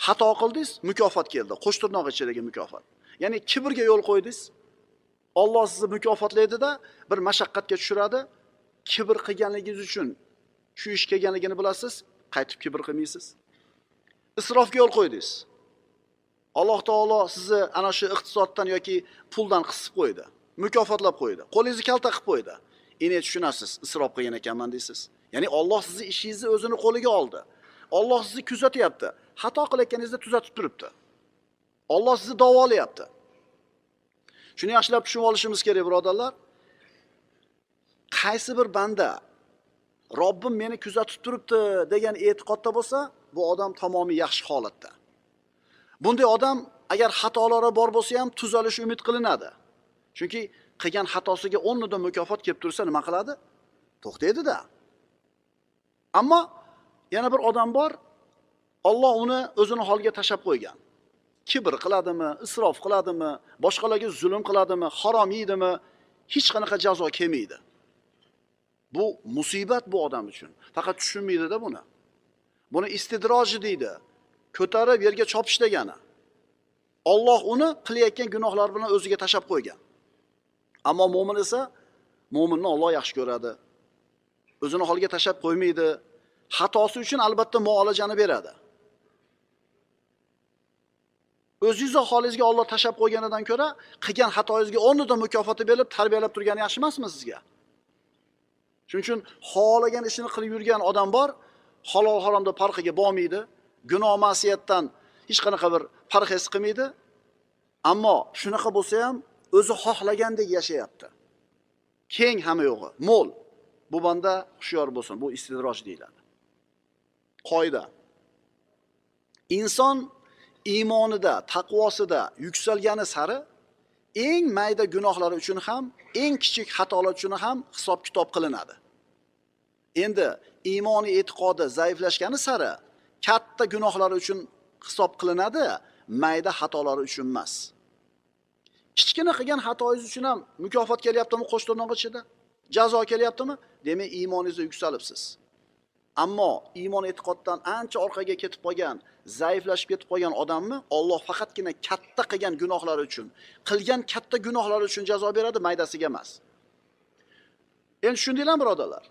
S2: Xato qildingiz, mukofot keldi. Qo'shtirnoq ichidagi mukofot. Ya'ni kibrga yo'l qo'ydingiz. Alloh sizni mukofotlaydi-da, bir mashaqqatga tushiradi. Kibr qilganligingiz uchun shu ish kelganligini bilasiz, qaytib kibr qilmaysiz. Isrofga yo'l qo'ydingiz. Alloh taolo sizni ana shu iqtisoddan yoki puldan qisib qo'ydi. Mukofotlab qo'ydi. Qo'lingizni kalta qilib qo'ydi. Endi tushunasiz, isrof qilgan ekanman deysiz. Ya'ni Alloh sizni ishingizni o'zini qo'liga oldi. Alloh sizni kuzatyapti. Xato qilayotganingizni tuzatib turibdi. Alloh sizni davolayapti. Shuni yaxshilab tushunib olishimiz kerak, birodarlar. Qaysi bir banda Robbim meni kuzatib turibdi degan e'tiqodda bo'lsa, bu odam tamomiy yaxshi holatda. Bunday odam agar xatolari bor bo'lsa ham tuzalish umid qilinadi. Chunki qilgan xatosiga 10 dan mukofot kelib tursa nima qiladi? To'xtaydi-da. Ammo yana bir odam bor, Alloh uni o'zini holiga tashab qo'ygan. Kibr qiladimi, isrof qiladimi, boshqalarga zulm qiladimi, harom yeydimi, hech qanaqa jazo kelmaydi. Bu musibat bu odam uchun. Faqat tushunmaydi-da buni. Buni istidroji deydi. Ko'tarib yerga chopish degani. Alloh uni qilayotgan gunohlar bilan o'ziga tashab qo'ygan. Ammo mo'min esa mo'minni Alloh yaxshi ko'radi. O'zini holiga tashab qo'ymaydi. Xatosi uchun albatta muolajani beradi. O'zingizni holingizga Alloh tashab qo'yganidan ko'ra, qilgan xatoyingizga 10 dan mukofoti berib tarbiyalab turgani yaxshi emasmi sizga? Shuning uchun xohlagan ishini qilib yurgan odam bor, halol haromda farqiga bo'lmaydi, gunoh ma'siyatdan hech qanaqa bir parhez qilmaydi. Ammo shunaqa bo'lsa ham o'zi xohlagandek yashayapti. Keng hamma yo'g'i, mo'l. Bu banda hushyor bo'lsin, bu istidroj deyiladi. Qoida. Inson iymonida, taqvosida yuksalgani sari eng mayda gunohlari uchun ham, eng kichik xatolar uchun ham hisob-kitob qilinadi. Endi iymoniy e'tiqodi zaiflashgani sari katta gunohlari uchun hisob qilinadi, mayda xatolari uchun emas. Kichkina qilgan xatoingiz uchun ham mukofot kelyaptimi qo'shtirnoq ichida? Jazo kelyaptimi? Demak, iymoningiz yuksalibsiz. Ammo iymon e'tiqoddan ancha orqaga ketib qolgan, zaiflashib ketib qolgan odamni Alloh faqatgina katta qilgan gunohlari uchun, qilgan katta gunohlari uchun jazo beradi, maydasiga emas. Endi shundaylar birodarlar.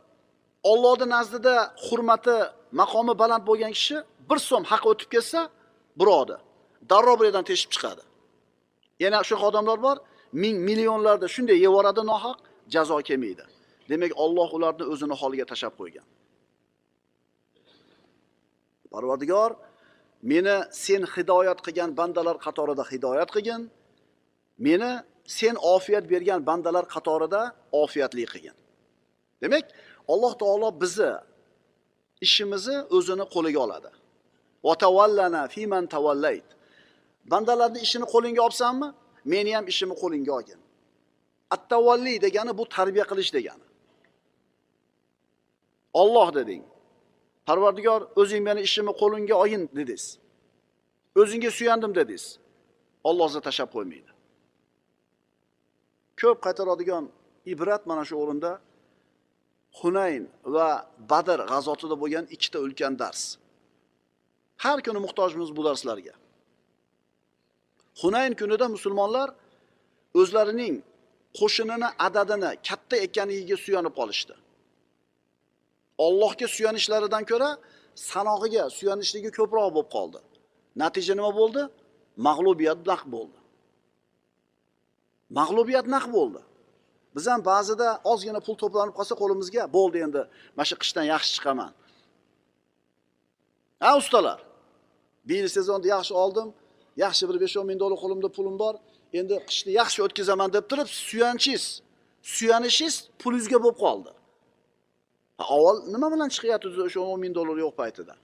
S2: Allohning nazdida hurmati, maqomi baland bo'lgan kishi bir so'm haq o'tib ketsa, birovda darrov bir yerdan teshib chiqadi. Yana shu odamlar bor, ming millionlarda shunday yevoradi nohaq, jazo kelmaydi. Demak, Alloh ularni o'zini holiga tashab qo'ygan. Parvardigor, meni sen hidoyat qilgan bandalar qatorida hidoyat qilgin. Meni sen ofiyat bergan bandalar qatorida ofiyatli qilgin. Demak, Alloh taolo bizni ishimizni o'zini qo'liga oladi. Va tavallana fiman tavallayt. Bandalarning ishini qo'lingga olsanmi, meni ham ishimni qo'lingga olgin. At-tavalli degani bu tarbiya qilish degani. Alloh deding. Parvardigor, o'zing meni ishimni qo'lingga olgin dedingiz. O'zingga suyandim dedingiz. Alloh sizni tashab qo'ymaydi. Ko'p qaytaradigan ibrat mana shu o'rinda Hunayn va Badr g'azotida bo'lgan ikkita ulkan dars. Har kuni muhtojmiz bu darslarga. Hunayn kunida musulmonlar o'zlarining qo'shinini adadini katta ekaniga suyanib qolishdi. Allohga suyanishlaridan ko'ra sanog'iga suyanishligi ko'proq bo'lib qoldi. Natija nima bo'ldi? Mag'lubiyat naq bo'ldi. Mag'lubiyat naq bo'ldi. Biz ham ba'zida ozgina pul to'planib qolsa qo'limizga, bo'ldi endi, mana shu qishdan yaxshi chiqaman. Ha ustalar, bir sezonni yaxshi oldim, yaxshi bir 5-10 ming dollar qo'limda pulim bor, endi qishni yaxshi o'tkazaman deb turib, suyanishingiz pulingizga bo'lib qoldi. Avval nima bilan chiqyapsiz o'sha 10 ming dollar yo'q paytida?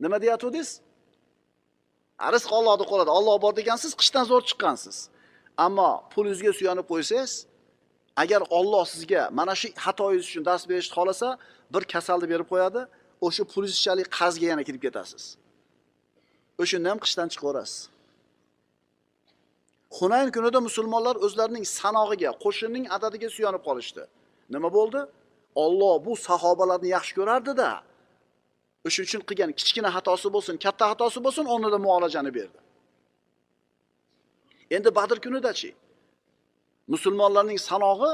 S2: Nima deyatdingiz? Rizq Allohning qo'lida. Alloh bor degansiz, qishdan zo'r chiqqansiz. Ammo pulingizga suyanib qo'ysangiz, agar Alloh sizga mana shu xatoyingiz uchun dars berishni xolasa, bir kasalni berib qo'yadi, o'sha pulingizchalik qazga yana kirib ketasiz. O'shunda ham qishdan chiqaverasiz. Hunayn kunida musulmonlar o'zlarining sanog'iga, qo'shinning adadiga suyanib qolishdi. Nima bo'ldi? Alloh bu sahobalarni yaxshi ko'rardi-da. O'sha uchun qilgan kichkina xatosi bo'lsin, katta xatosi bo'lsin, o'rnida muolajani berdi. Endi Badr kunida-chi? Musulmonlarning sanog'i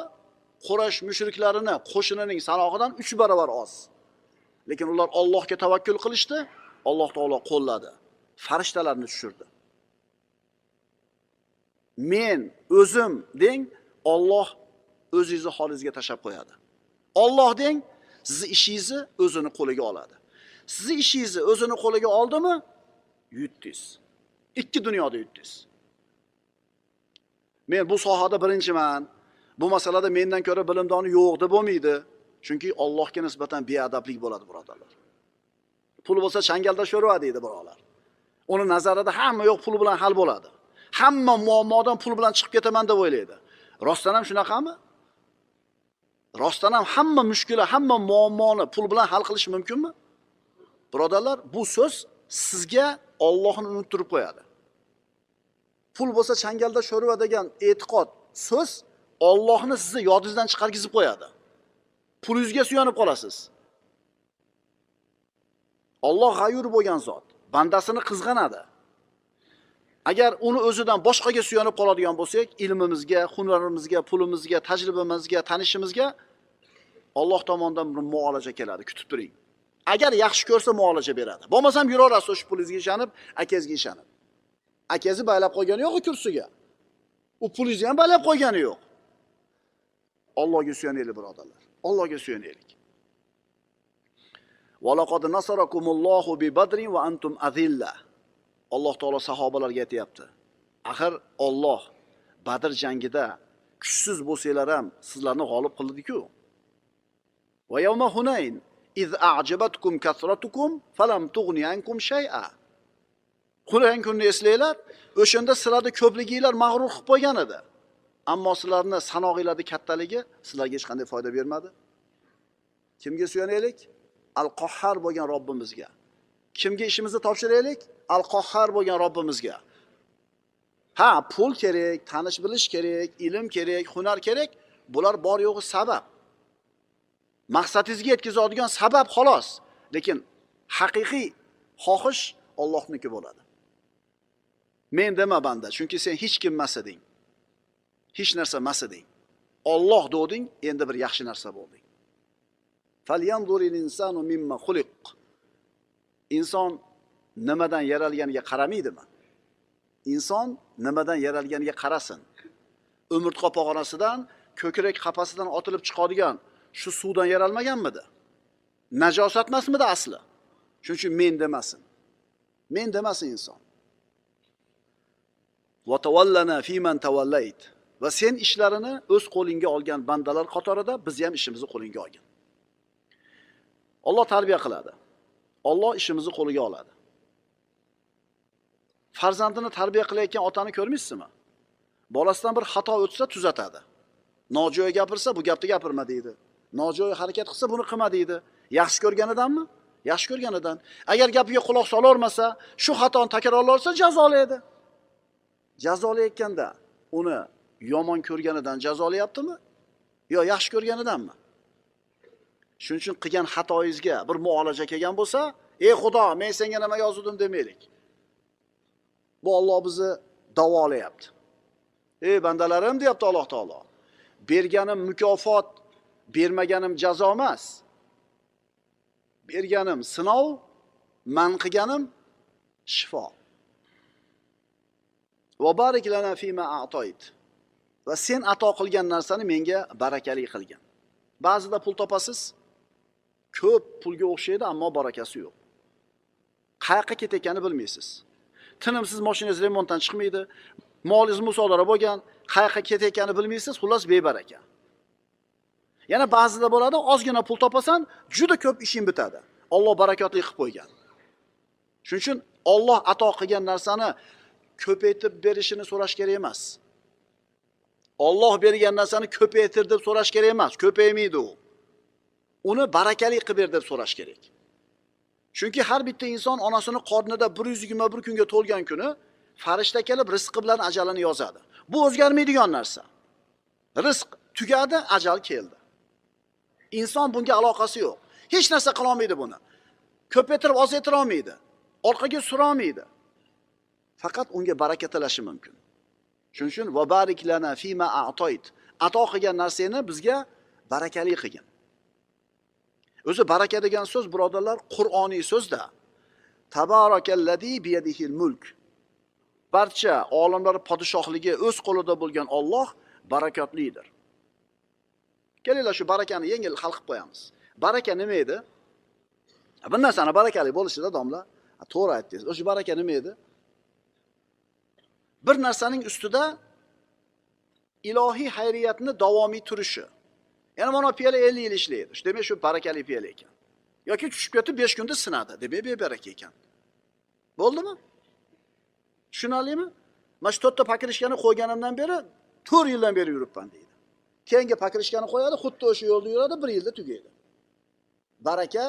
S2: Quraysh mushriklarini qo'shinining sanog'idan 3 barobar oz. Lekin ular Allohga tavakkul qilishdi, Alloh taolo qo'lladi. Farishtalarni tushirdi. Men o'zim deng, Alloh o'zingizni holingizga tashab qo'yadi. Alloh deng, sizni ishingizni o'zini qo'liga oladi. Sizni ishingizni o'zini qo'liga oldimi? Yutdingiz. Ikki dunyoda yutdingiz. Men bu sohada birinchiman. Bu masalada mendan ko'ra bilimdoni yo'q deb bo'lmaydi. Chunki Allohga nisbatan beadablik bo'ladi, birodarlar. Pul bo'lsa changalda sho'rva deydi birodarlar. Uni nazarida hamma yo'q pul bilan hal bo'ladi. Hamma muammodan pul bilan chiqib ketaman deb o'ylaydi. Rostdan ham shunaqami? Rostdan ham hamma mushkula, hamma muammoni pul bilan hal qilish mumkinmi? Birodarlar, bu so'z sizga Allohni unuttirib qo'yadi. Pul bo'lsa changalda sho'rva degan e'tiqod so'z Allohni sizni yodingizdan chiqargizib qo'yadi. Pulingizga suyanib qolasiz. Alloh g'ayur bo'lgan zot, bandasini qizg'anadi. Agar uni o'zidan boshqaga suyanib qoladigan bo'lsak, ilmimizga, hunarimizga, pulimizga, tajribamizga, tanishimizga Alloh tomonidan bir muolaja keladi, kutib turing. Agar yaxshi ko'rsa muolaja beradi. Bo'lmasam yuraverasiz o'sha pulingizga ishonib, akangizga ishonib. Akangizni baylab qo'ygani yo'q kursiga. U pulingizni ham baylab qo'ygani yo'q. Allohga suyanaylik, birodarlar. Allohga suyanaylik. Va laqad nasarakumullohu bi badrin va antum azilla. Alloh taolo sahobalarga aytayapti. Axir Alloh Badr jangida kuchsiz bo'lsanglar ham sizlarni g'olib qildi-ku. Va yawma Hunayn iz a'jabatkum kasratukum falam tughni ankum shay'a. Hunayn kunni eslanglar, o'shanda sizlarning ko'pliginglar mag'rur qilib qo'ygan edi. Ammo sizlarni sanog'inglarning kattaligi sizlarga hech qanday foyda bermadi. Kimga suyanaylik? Al-Qahhar bo'lgan Robbimizga. Kimga ishimizni topshiraylik? Al-Qahhar bo'lgan Robbimizga. Ha, pul kerak, tanish bilish kerak, ilm kerak, hunar kerak. Bular bor yo'g'i sabab. Maqsadingizga yetkazadigan sabab xolos. Lekin haqiqiy xohish Allohniki bo'ladi. Men dema banda, chunki sen hech kim emas eding. Hech narsa emas eding. Alloh doding, endi bir yaxshi narsa bo'lding. Falyanzuril insanu mimma xuliq. Inson nimadan yaralganiga qaramaydimi? Inson nimadan yaralganiga qarasin. Umurtqa pog'onasidan, ko'krak qafasidan otilib chiqadigan shu suvdan yaralmaganmidi? Najosat emasmidi asli? Shuning uchun men demasin. Men demasin inson. Va tavallana fiman tavallayt. Va sen ishlarini o'z qo'lingga olgan bandalar qatorida biz ham ishimizni qo'lingga olgin. Alloh tarbiya qiladi. Alloh ishimizni qo'liga oladi. Farzandini tarbiya qilayotgan otani ko'rmaysizmi? Bolasidan bir xato o'tsa tuzatadi. Nojo'ya gapirsa bu gapni gapirma deydi. Nojo'ya harakat qilsa buni qilma deydi. Yaxshi ko'rganidanmi? Yaxshi ko'rganidan. Agar gapiga quloq sola olmasa, shu xatoni takrorlarsa jazolaydi. Jazolayotganda uni yomon ko'rganidan jazolayaptimi? Yo yaxshi ko'rganidanmi? Shuning uchun qilgan xatoyingizga bir muolaja kelgan bo'lsa, "Ey Xudo, men senga nima yozdim" demaylik. Bu Alloh bizni davolayapti. "Ey bandalarim" deyapti Alloh taolo. "Berganim mukofot, bermaganim jazo emas. Berganim sinov, man qilganim shifo. Va barik lana fima a'toyt." Va sen ato qilgan narsani menga barakali qilgin. Ba'zida pul topasiz, ko'p pulga o'xshaydi, ammo barakasi yo'q. Qayerga ketayotganini bilmaysiz. Tinimsiz mashinangiz remontdan chiqmaydi, molingiz musodara bo'lgan, qayerga ketayotganini bilmaysiz, xullas bebaraka. Yana ba'zida bo'ladi, ozgina pul topasan, juda ko'p ishing bitadi. Alloh barakotli qilib qo'ygan. Shuning uchun Alloh ato qilgan narsani ko'paytirib berishini so'rash kerak emas. Alloh bergan narsani ko'paytir deb so'rash kerak emas, ko'paymaydi u. Uni barakali qilib ber deb so'rash kerak. Chunki har bitta inson onasining qornida 121 kunga to'lgan kuni farishta kelib rizqi bilan ajalini yozadi. Bu o'zgarmaydigan narsa. Rizq tugadi, ajal keldi. Inson bunga aloqasi yo'q. Hech narsa qila olmaydi buni. Ko'paytirib ozaytira olmaydi. Orqaga sura olmaydi. Faqat unga baraka tilashi mumkin. Shuning uchun va barik lana fima a'toyt. Ato qilgan narsani bizga barakali qilgin. O'zi baraka degan so'z, birodarlar, Qur'oniy so'zda. Tabarakallazi biyadihil mulk. Barcha olamlar podshohligi o'z qo'lida bo'lgan Alloh barakotlidir. Kelinglar shu barakani yengil hal qilib qo'yamiz. Baraka nima edi? Bir narsani barakali bo'lishida domla, to'g'ri aytdingiz. O'sha baraka nima edi? Bir narsaning ustida ilohiy xayriyatni davomiy turishi. Yana mana piyola 50 yil ishlaydi. Demak shu barakali piyola ekan. Yoki tushib ketib 5 kunda sinadi. Demak bebaraka ekan. Bo'ldimi? Tushunarlimi? Mana shu 4 ta pakrishkani qo'yganimdan beri 4 yildan beri yuribman deydi. Keyingi pakrishkani qo'yadi, xuddi o'sha yo'lda yuradi, 1 yilda tugaydi. Baraka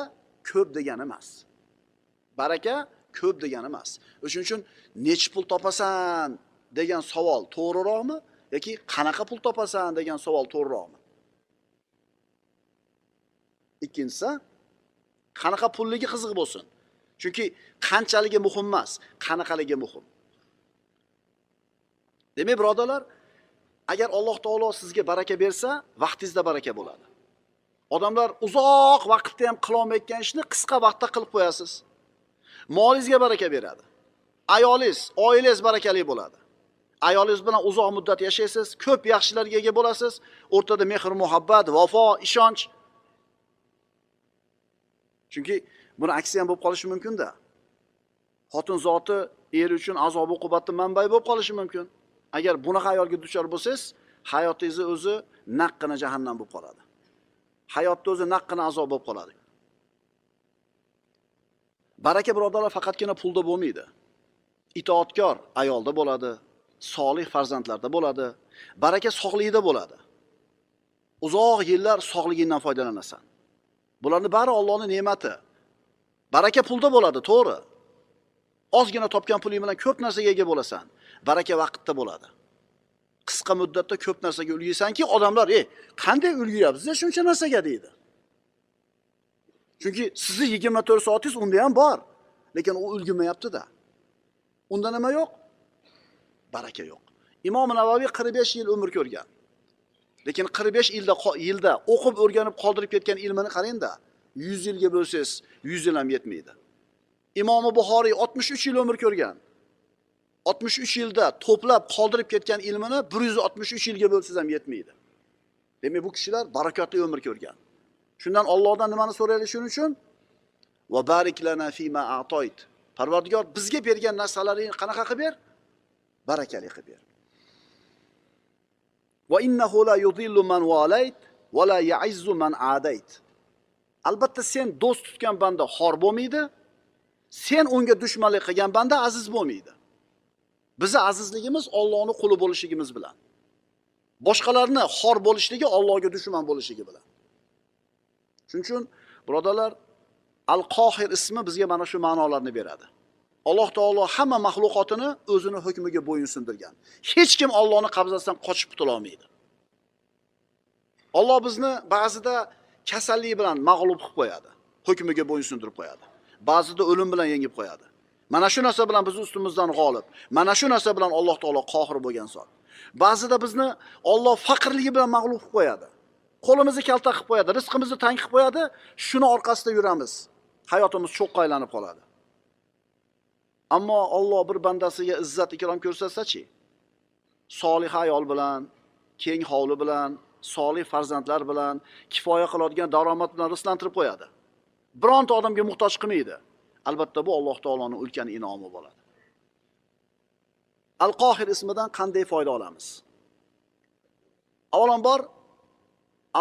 S2: ko'p degani emas. Baraka ko'p degani emas. O'shuning uchun nech pul topasan degan savol to'g'riroqmi yoki qanaqa pul topasan degan savol to'g'riroqmi? Ikkinchisi, qanaqa pulligi qiziq bo'lsin. Chunki qanchaligi muhim emas, qanaqaligi muhim. Demak, birodarlar, agar Alloh taolo sizga baraka bersa, vaqtingizda baraka bo'ladi. Odamlar uzoq vaqtda ham qila olmayotgan ishni qisqa vaqtda qilib qo'yasiz. Molingizga baraka beradi. Ayolingiz, oilangiz barakali bo'ladi. Ayolingiz bilan uzoq muddat yashaysiz, ko'p yaxshilarga ega bo'lasiz. O'rtada mehr, muhabbat, vafo, ishonch. Chunki buni aksi ham bo'lib qolishi mumkin-da. Xotin zoti er uchun azob uqubatning manbai bo'lib qolishi mumkin. Agar bunaqa ayolga duchor bo'lsangiz, hayotingiz o'zi naqqina jahannam bo'lib qoladi. Hayotda o'zi naqqina azob bo'lib qoladi. Baraka, birodarlar, faqatgina pulda bo'lmaydi. Itoatkor ayolda bo'ladi, solih farzandlarda bo'ladi, baraka sog'ligida bo'ladi. Uzoq yillar sog'ligingdan foydalanasan. Bularning bari Allohning ne'mati. Baraka pulda bo'ladi, to'g'ri. Ozgina topgan puling bilan ko'p narsaga ega bo'lasan. Baraka vaqtda bo'ladi. Qisqa muddatda ko'p narsaga ulguysanki, odamlar, qanday ulguyapsiz shuncha narsaga deydi. Chunki sizni 24 soatingiz unda ham bor, lekin u ulgurmayapti-da. Unda nima yo'q? Baraka yo'q. Imom Navoiy 45 yil umr ko'rgan. Lekin 45 yilda o'qib o'rganib qoldirib ketgan ilmini qarang-da, 100 yilga bo'lsangiz, 100 yil ham yetmaydi. Imom Buxoriy 63 yil umr ko'rgan. 63 yilda to'plab qoldirib ketgan ilmini 163 yilga bo'lsangiz ham yetmaydi. Demak, bu kishilar barakotli umr ko'rgan. Shundan Allohdan nimani so'raylik shuning uchun? Va barik lana fima a'toyt. Parvardigor bizga bergan narsalaringni qanaqa qilib ber? Barakali qilib ber. Va innahu la yudillu man walayt va la ya'izzu man adayt. Albatta sen do'st tutgan banda xor bo'lmaydi, sen unga dushmanlik qilgan banda aziz bo'lmaydi. Bizi azizligimiz Allohning quli bo'lishligimiz bilan. Boshqalarni xor bo'lishligi Allohga dushman bo'lishligi bilan. Shuning uchun birodarlar, Al-Qohir ismi bizga mana shu ma'nolarni beradi. Alloh taolo hamma mahluqotini o'zini hukmiga bo'yinsundirgan. Hech kim Allohning qabzasidan qochib qutula olmaydi. Alloh bizni ba'zida kasallik bilan mag'lub qilib qo'yadi, hukmiga bo'yinsundirib qo'yadi. Ba'zida o'lim bilan yengib qo'yadi. Mana shu narsa bilan biz ustimizdan g'olib. Mana shu narsa bilan Alloh taolo qohir bo'lgan zot. Ba'zida bizni Alloh faqirligi bilan mag'lub qilib qo'yadi. Qo'limizni kalta qilib qo'yadi, rizqimizni tang qilib qo'yadi, shuni orqasida yuramiz. Hayotimiz cho'qqa aylanib qoladi. Ammo Alloh bir bandasiga izzat ikrom ko'rsatsa-chi, solih ayol bilan, keng hovli bilan, solih farzandlar bilan, kifoya qiladigan daromad bilan rizqlantirib qo'yadi. Bironta odamga muhtoj qilmaydi. Albatta bu Alloh taoloning ulkan inomi bo'ladi. Al-Qohir ismidan qanday foyda olamiz? Avvalambor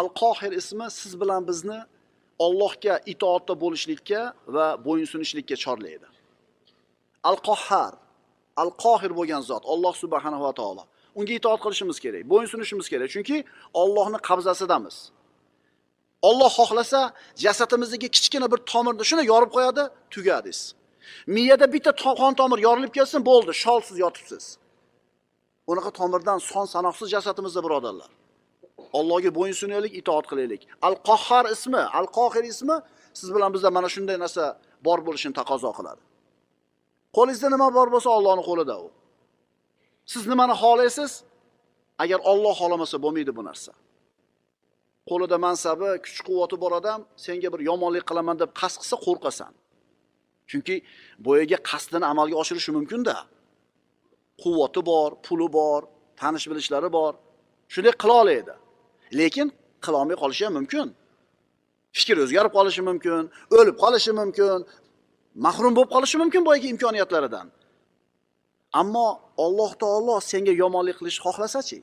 S2: Al-Qohir ismi siz bilan bizni Allohga itoatda bo'lishlikka va bo'yinsunishlikka chorlaydi. Al-Qahhar, Al-Qohir bo'lgan zot Alloh subhanahu va taolo. Unga itoat qilishimiz kerak, bo'yinsunishimiz kerak, chunki Allohning qabzasidamiz. Alloh xohlasa jasadimizdagi kichkina bir tomirni shuni yorib qo'yadi, tugadingiz. Miyada bitta qon tomir yorilib ketsin, bo'ldi, sholsiz yotibsiz. Unaqa tomirdan son sanoqsiz jasadimizda birodarlar. Allohga bo'yinsunaylik, itoat qilaylik. Al-Qahhar ismi, Al-Qohir ismi siz bilan bizda mana shunday narsa bor bo'lishini taqozo qiladi. Qo'lingizda nima bor bo'lsa Allohning qo'lida u. Siz nimani xohlaysiz? Agar Alloh xohlamasa bo'lmaydi bu narsa. Qo'lida mansabi, kuch-quvvati bor odam senga bir yomonlik qilaman deb qasd qilsa qo'rqasan. Chunki boyaga qasdini amalga oshirishi mumkin-da. Quvvati bor, puli bor, tanish bilishlari bor. Shunday qila oladi. Lekin qila olmay qolishi ham mumkin. Fikr o'zgarib qolishi mumkin, o'lib qolishi mumkin, mahrum bo'lib qolishi mumkin boyaga imkoniyatlaridan. Ammo Alloh taolo senga yomonlik qilishni xohlasa-chi?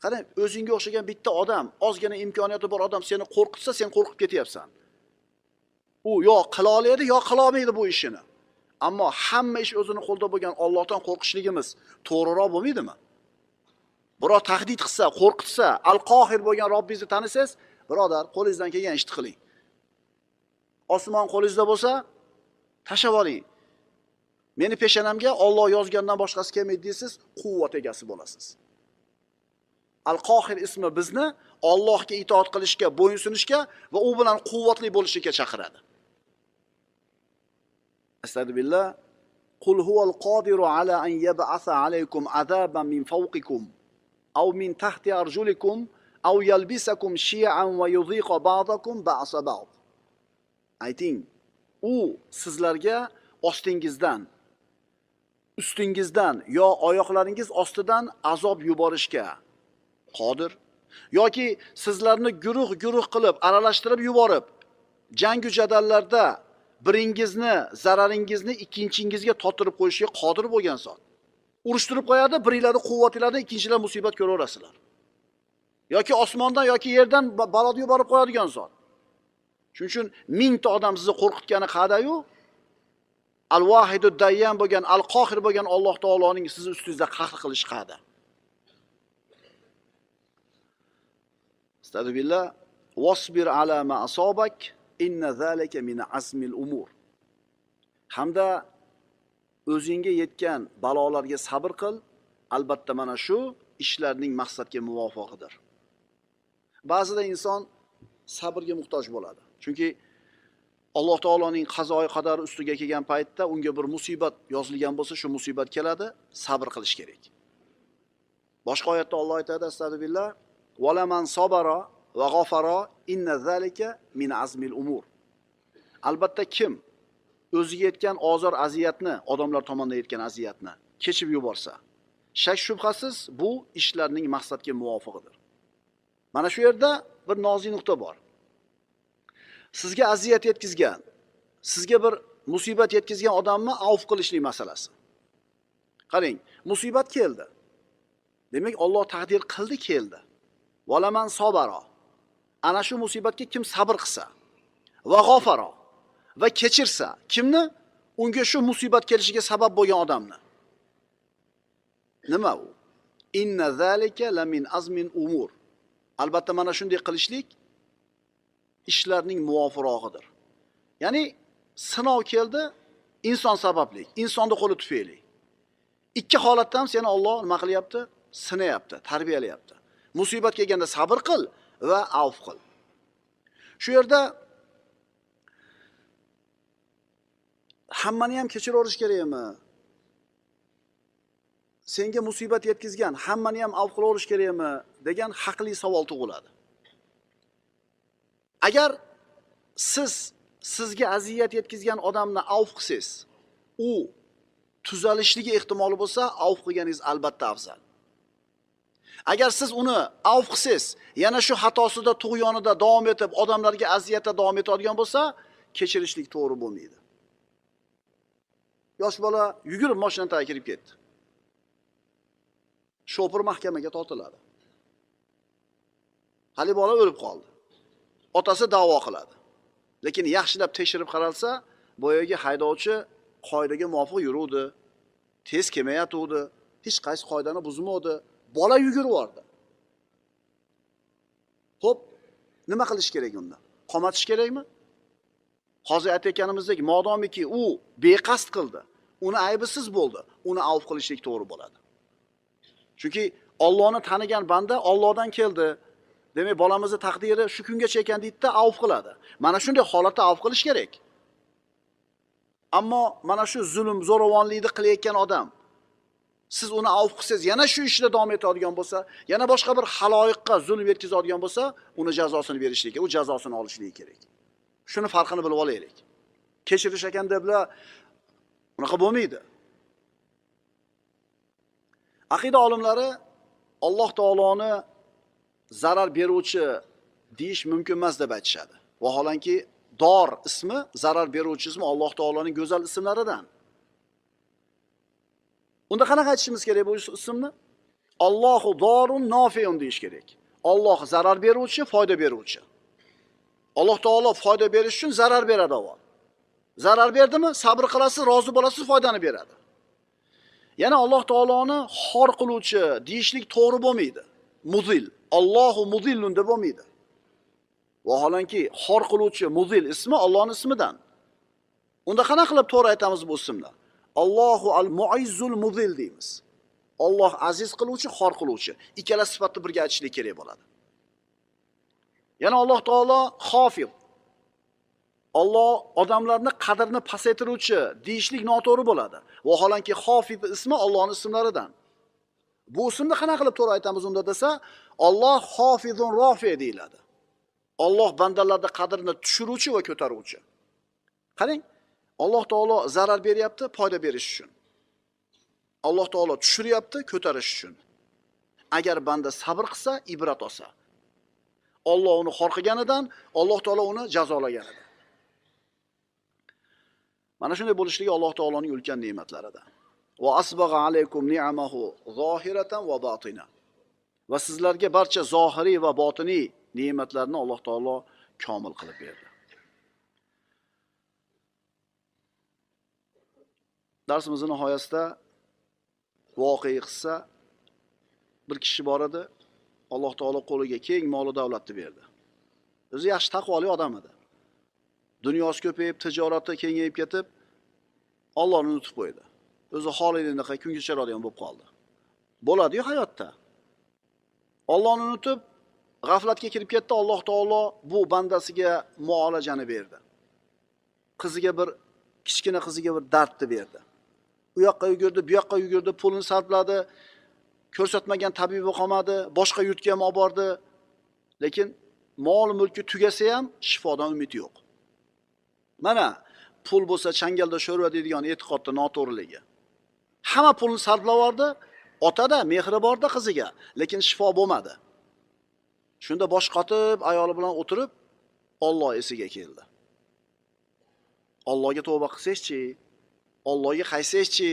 S2: Qarang, o'zingga o'xshagan bitta odam, ozgina imkoniyati bor odam seni qo'rqitsa, sen qo'rqib ketyapsan. U yo qila oladi, yo qila olmaydi bu ishini. Ammo hamma ish o'zini qo'lda bo'lgan Allohdan qo'rqishligimiz to'g'riroq bo'lmaydimi? Birov tahdid qilsa, qo'rqitsa, Al-Qohir bo'lgan Robbingizni tanisangiz, birodar, qo'lingizdan kelgan ishni qiling. Osmon qo'lingizda bo'lsa, tashlab oling. Meni peshanamga Alloh yozgandan boshqasi kelmaydi deysiz, quvvat egasi bo'lasiz. Al-Qohir ismi bizni Allohga itoat qilishga, bo'yinsunishga va u bilan quvvatli bo'lishga chaqiradi. Astagfirullah. Qul huval qodiru ala an yab'atha alaykum azaban min fawqikum aw min tahti arjulikum aw yalbisakum shi'an va yudhiqa ba'dakum ba'sa ba'd. Ayting, u sizlarga ostingizdan, ustingizdan yo oyoqlaringiz ostidan azob yuborishga qodir, yoki sizlarni guruh-guruh qilib aralashtirib yuborib, jangu jadallarda biringizni zararingizni ikkinchingizga totirib qo'yishga qodir bo'lgan zot. Urushtirib qo'yadi, biringlarni quvvatinglardan ikkinchilar musibat ko'raverasizlar. Yoki osmondan yoki yerdan balod yuborib qo'yadigan zot. Shuning uchun mingta odam sizni qo'rqitgani qadayu, Al-Vahidud Dayyan bo'lgan, Al-Qohir bo'lgan Alloh taoloning siz ustingizda qahr qilish qada. Astagfirullah. Wasbir ala ma asabak inna zalika min azmil umur. Hamda o'zingga yetgan balolarga sabr qil, albatta mana shu ishlarning maqsadga muvofiqidir. Ba'zida inson sabrga muhtoj bo'ladi. Chunki Alloh taoloning qazoi qadari ustiga kelgan paytda unga bir musibat yozilgan bo'lsa, shu musibat keladi, sabr qilish kerak. Boshqa oyatda Alloh aytadi, astagfirullah, "Walaman sabara va g'afara inna zalika min azmil umur." Albatta kim o'ziga yetgan ozor aziyatni, odamlar tomonidan yetgan aziyatni kechib yuborsa, shak shubhasiz bu ishlarning maqsadga muvofiqidir. Mana shu yerda bir nozik nuqta bor. Sizga aziyat yetkazgan, sizga bir musibat yetkazgan odamni avf qilishlik masalasi. Qarang, musibat keldi. Demak, Alloh taqdir qildi, keldi. Valaman sobaro. Ana shu musibatga kim sabr qilsa va g'ofaro va kechirsa, kimni? Unga shu musibat kelishiga sabab bo'lgan odamni. Nima u? Inna zalika la min azmin umur. Albatta mana shunday qilishlik ishlarning muvofiroqidir. Ya'ni sinov keldi, inson sababli, insonning qo'li tufayli. Ikki holatda ham seni Alloh nima qilyapti? Sinayapti, tarbiyalayapti. Musibat kelganda sabr qil va avf qil. Shu yerda hammani ham kechiraverish kerakmi? Senga musibat yetkazgan hammani ham avf qilaverish kerakmi degan haqli savol tug'iladi. Agar sizga aziyat yetkazgan odamni avf qilsangiz, u tuzalishligi ehtimoli bo'lsa, avf qilganingiz albatta afzal. Agar siz uni avf qilsangiz, yana shu xatosida, tug'yonida davom etib, odamlarga aziyatda davom etadigan bo'lsa, kechirishlik to'g'ri bo'lmaydi. Yosh bola yugurib mashinaga tagiga kirib ketdi. Shofir mahkamaga tortiladi. Hali bola o'lib qoldi. Otasi da'vo qiladi. Lekin yaxshilab tekshirib qaralsa, boyaga haydovchi qoidaga muvofiq yuruvdi, tez kelmayotdi, hech qaysi qoidani buzmadi. Bola yugurib bordi. Xo'p, nima qilish kerak unda? Qomatish kerakmi? Hozir aytayotganimizdek, modomiki u beqasd qildi, uni aybisiz bo'ldi, uni avf qilishlik to'g'ri bo'ladi. Chunki Allohni tanigan banda Allohdan keldi. Demak, bolamizning taqdiri shu kungacha ekan deydi-da, avf qiladi. Mana shunday holatda avf qilish kerak. Ammo mana shu zulm, zo'ravonlikni qilayotgan odam, siz uni avf qilsangiz, yana shu ishda davom etadigan bo'lsa, yana boshqa bir haloyiqqa zulm yetkazadigan bo'lsa, uni jazosini berishlik kerak, u jazosini olishligi kerak. Shuni farqini bilib olaylik. Kechirish ekan deblar unaqa bo'lmaydi. Aqida olimlari Alloh taoloni zarar beruvchi deyish mumkin emas deb aytishadi. Vaholanki Dor ismi, zarar beruvchi ismi Alloh taoloning go'zal ismlaridan. Unda qanaqa aytishimiz kerak bu ismni? Allohu dorun nofiun deyish kerak. Alloh zarar beruvchi, foyda beruvchi. Alloh taolo foyda berish uchun zarar beradi avval. Zarar berdimi, sabr qilasiz, rozi bo'lasiz, foydani beradi. Yana Alloh taoloni xor qiluvchi deyishlik to'g'ri bo'lmaydi. Muzil, Allohu muzillun deb bo'lmaydi. Vaholanki xor qiluvchi muzil ismi Allohning ismidan. Unda qanaqa qilib to'g'ri aytamiz bu ismni? Allohu al-Mu'izzul Muzil deymiz. Alloh aziz qiluvchi, xor qiluvchi. Ikkala sifatni birga aytishlik kerak bo'ladi. Yana Alloh taolo Xofiz. Alloh odamlarning qadrini pasaytiruvchi deyishlik noto'g'ri bo'ladi. Vaholanki Xofiz ismi Allohning ismlaridan. Bu ismni qanaqa qilib to'g'ri aytamiz unda desa, Alloh Xofizun Rofi deyiladi. Alloh bandalarning qadrini tushiruvchi va ko'taruvchi. Qarang, Alloh taolo zarar beryapti, foyda berish uchun. Alloh taolo tushiryapti, ko'tarish uchun. Agar banda sabr qilsa, ibrat olsa. Alloh uni xor qilganidan, Alloh taolo uni jazolaganidan. Mana shunday bo'lishligi Alloh taoloning ulkan ne'matlaridan. Va asbagha alaykum ni'amahu zohiratan va botina. Va sizlarga barcha zohiriy va botiniy ne'matlarni Alloh taolo komil qilib berdi. Darsimizning nihoyasida voqea qissa bir kishi bor edi. Alloh taolo qo'liga keng mol davlatni berdi. O'zi yaxshi taqvoli odam edi. Dunyosi ko'payib, tijorati kengayib ketib, Allohni unutib qo'ydi. O'zi holidaqa kun kechiradigan bo'lib qoldi. Bo'ladi-yu hayotda. Allohni unutib, g'aflatga kirib ketdi. Alloh taolo bu bandasiga muolajani berdi. Qiziga bir kichkina qiziga bir dardni berdi. U yoqqa yugurdi, bu yoqqa yugurdi, pulini sarfladi. Ko'rsatmagan tabibi qolmadi, boshqa yurtga ham olib bordi. Lekin mol mulki tugasa ham shifodan umid yo'q. Mana pul bo'lsa changalda sho'rva deydigan e'tiqodda noto'g'riligi. Hamma pulni sarflab yubordi, otada mehri borda qiziga, lekin shifo bo'lmadi. Shunda bosh qotib, ayoli bilan o'tirib, Alloh esiga keldi. Allohga tavba qilsangchi, Allohga qaysangchi,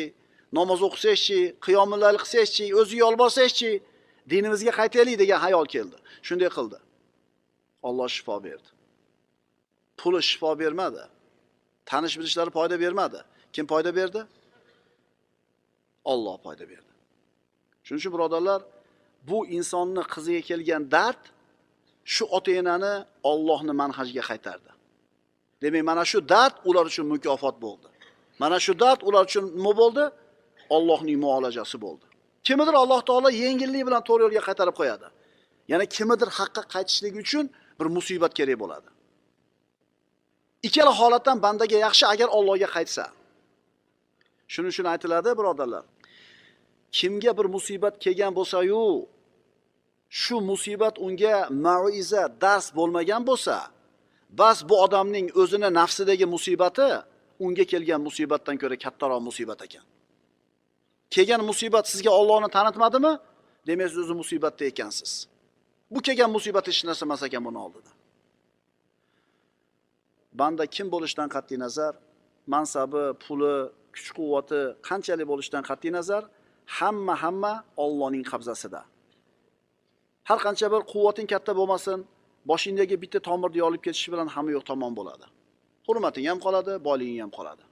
S2: namoz o'qisangchi, qiyomul layl qilsangchi, o'ziga yolborsangchi, dinimizga qaytaylik degan hayol keldi. Shunday qildi. Alloh shifo berdi. Puli shifo bermadi. Tanish bilishlari foyda bermadi. Kim foyda berdi? Alloh foyda berdi. Shuning uchun birodarlar, bu insonni qiziga kelgan dard shu ota-onani Allohning manhajiga qaytardi. Demak, mana shu dard ular uchun mukofot bo'ldi. Mana shu dard ular uchun nima bo'ldi? Allohning muolajasi bo'ldi. Kimdir Alloh taolo yengillik bilan to'g'ri yo'lga qaytarib qo'yadi. Ya'ni kimdir haqqa qaytishligi uchun bir musibat kerak bo'ladi. Ikkala holatdan bandaga yaxshi agar Allohga qaytsa. Shuning uchun aytiladi, birodarlar. Kimga bir musibat kelgan bo'lsa-yu, shu musibat unga mau'iza, dars bo'lmagan bo'lsa, bas bu odamning o'zini nafsidagi musibati unga kelgan musibatdan ko'ra kattaroq musibat ekan. Kelgan musibat sizga Allohni tanitmadimi? Demak, siz o'zi musibatda ekansiz. Bu kelgan musibat hech narsa emas ekan buni oldida. Banda kim bo'lishdan qat'iy nazar, mansabi, puli, kuch-quvvati qanchalik bo'lishdan qat'iy nazar, hamma Allohning qabzasida. Har qancha bir quvvating katta bo'lmasin, boshingdagi bitta tomirni olib ketish bilan hamma yo'q tomon bo'ladi. Hurmating ham qoladi, boyliging ham qoladi.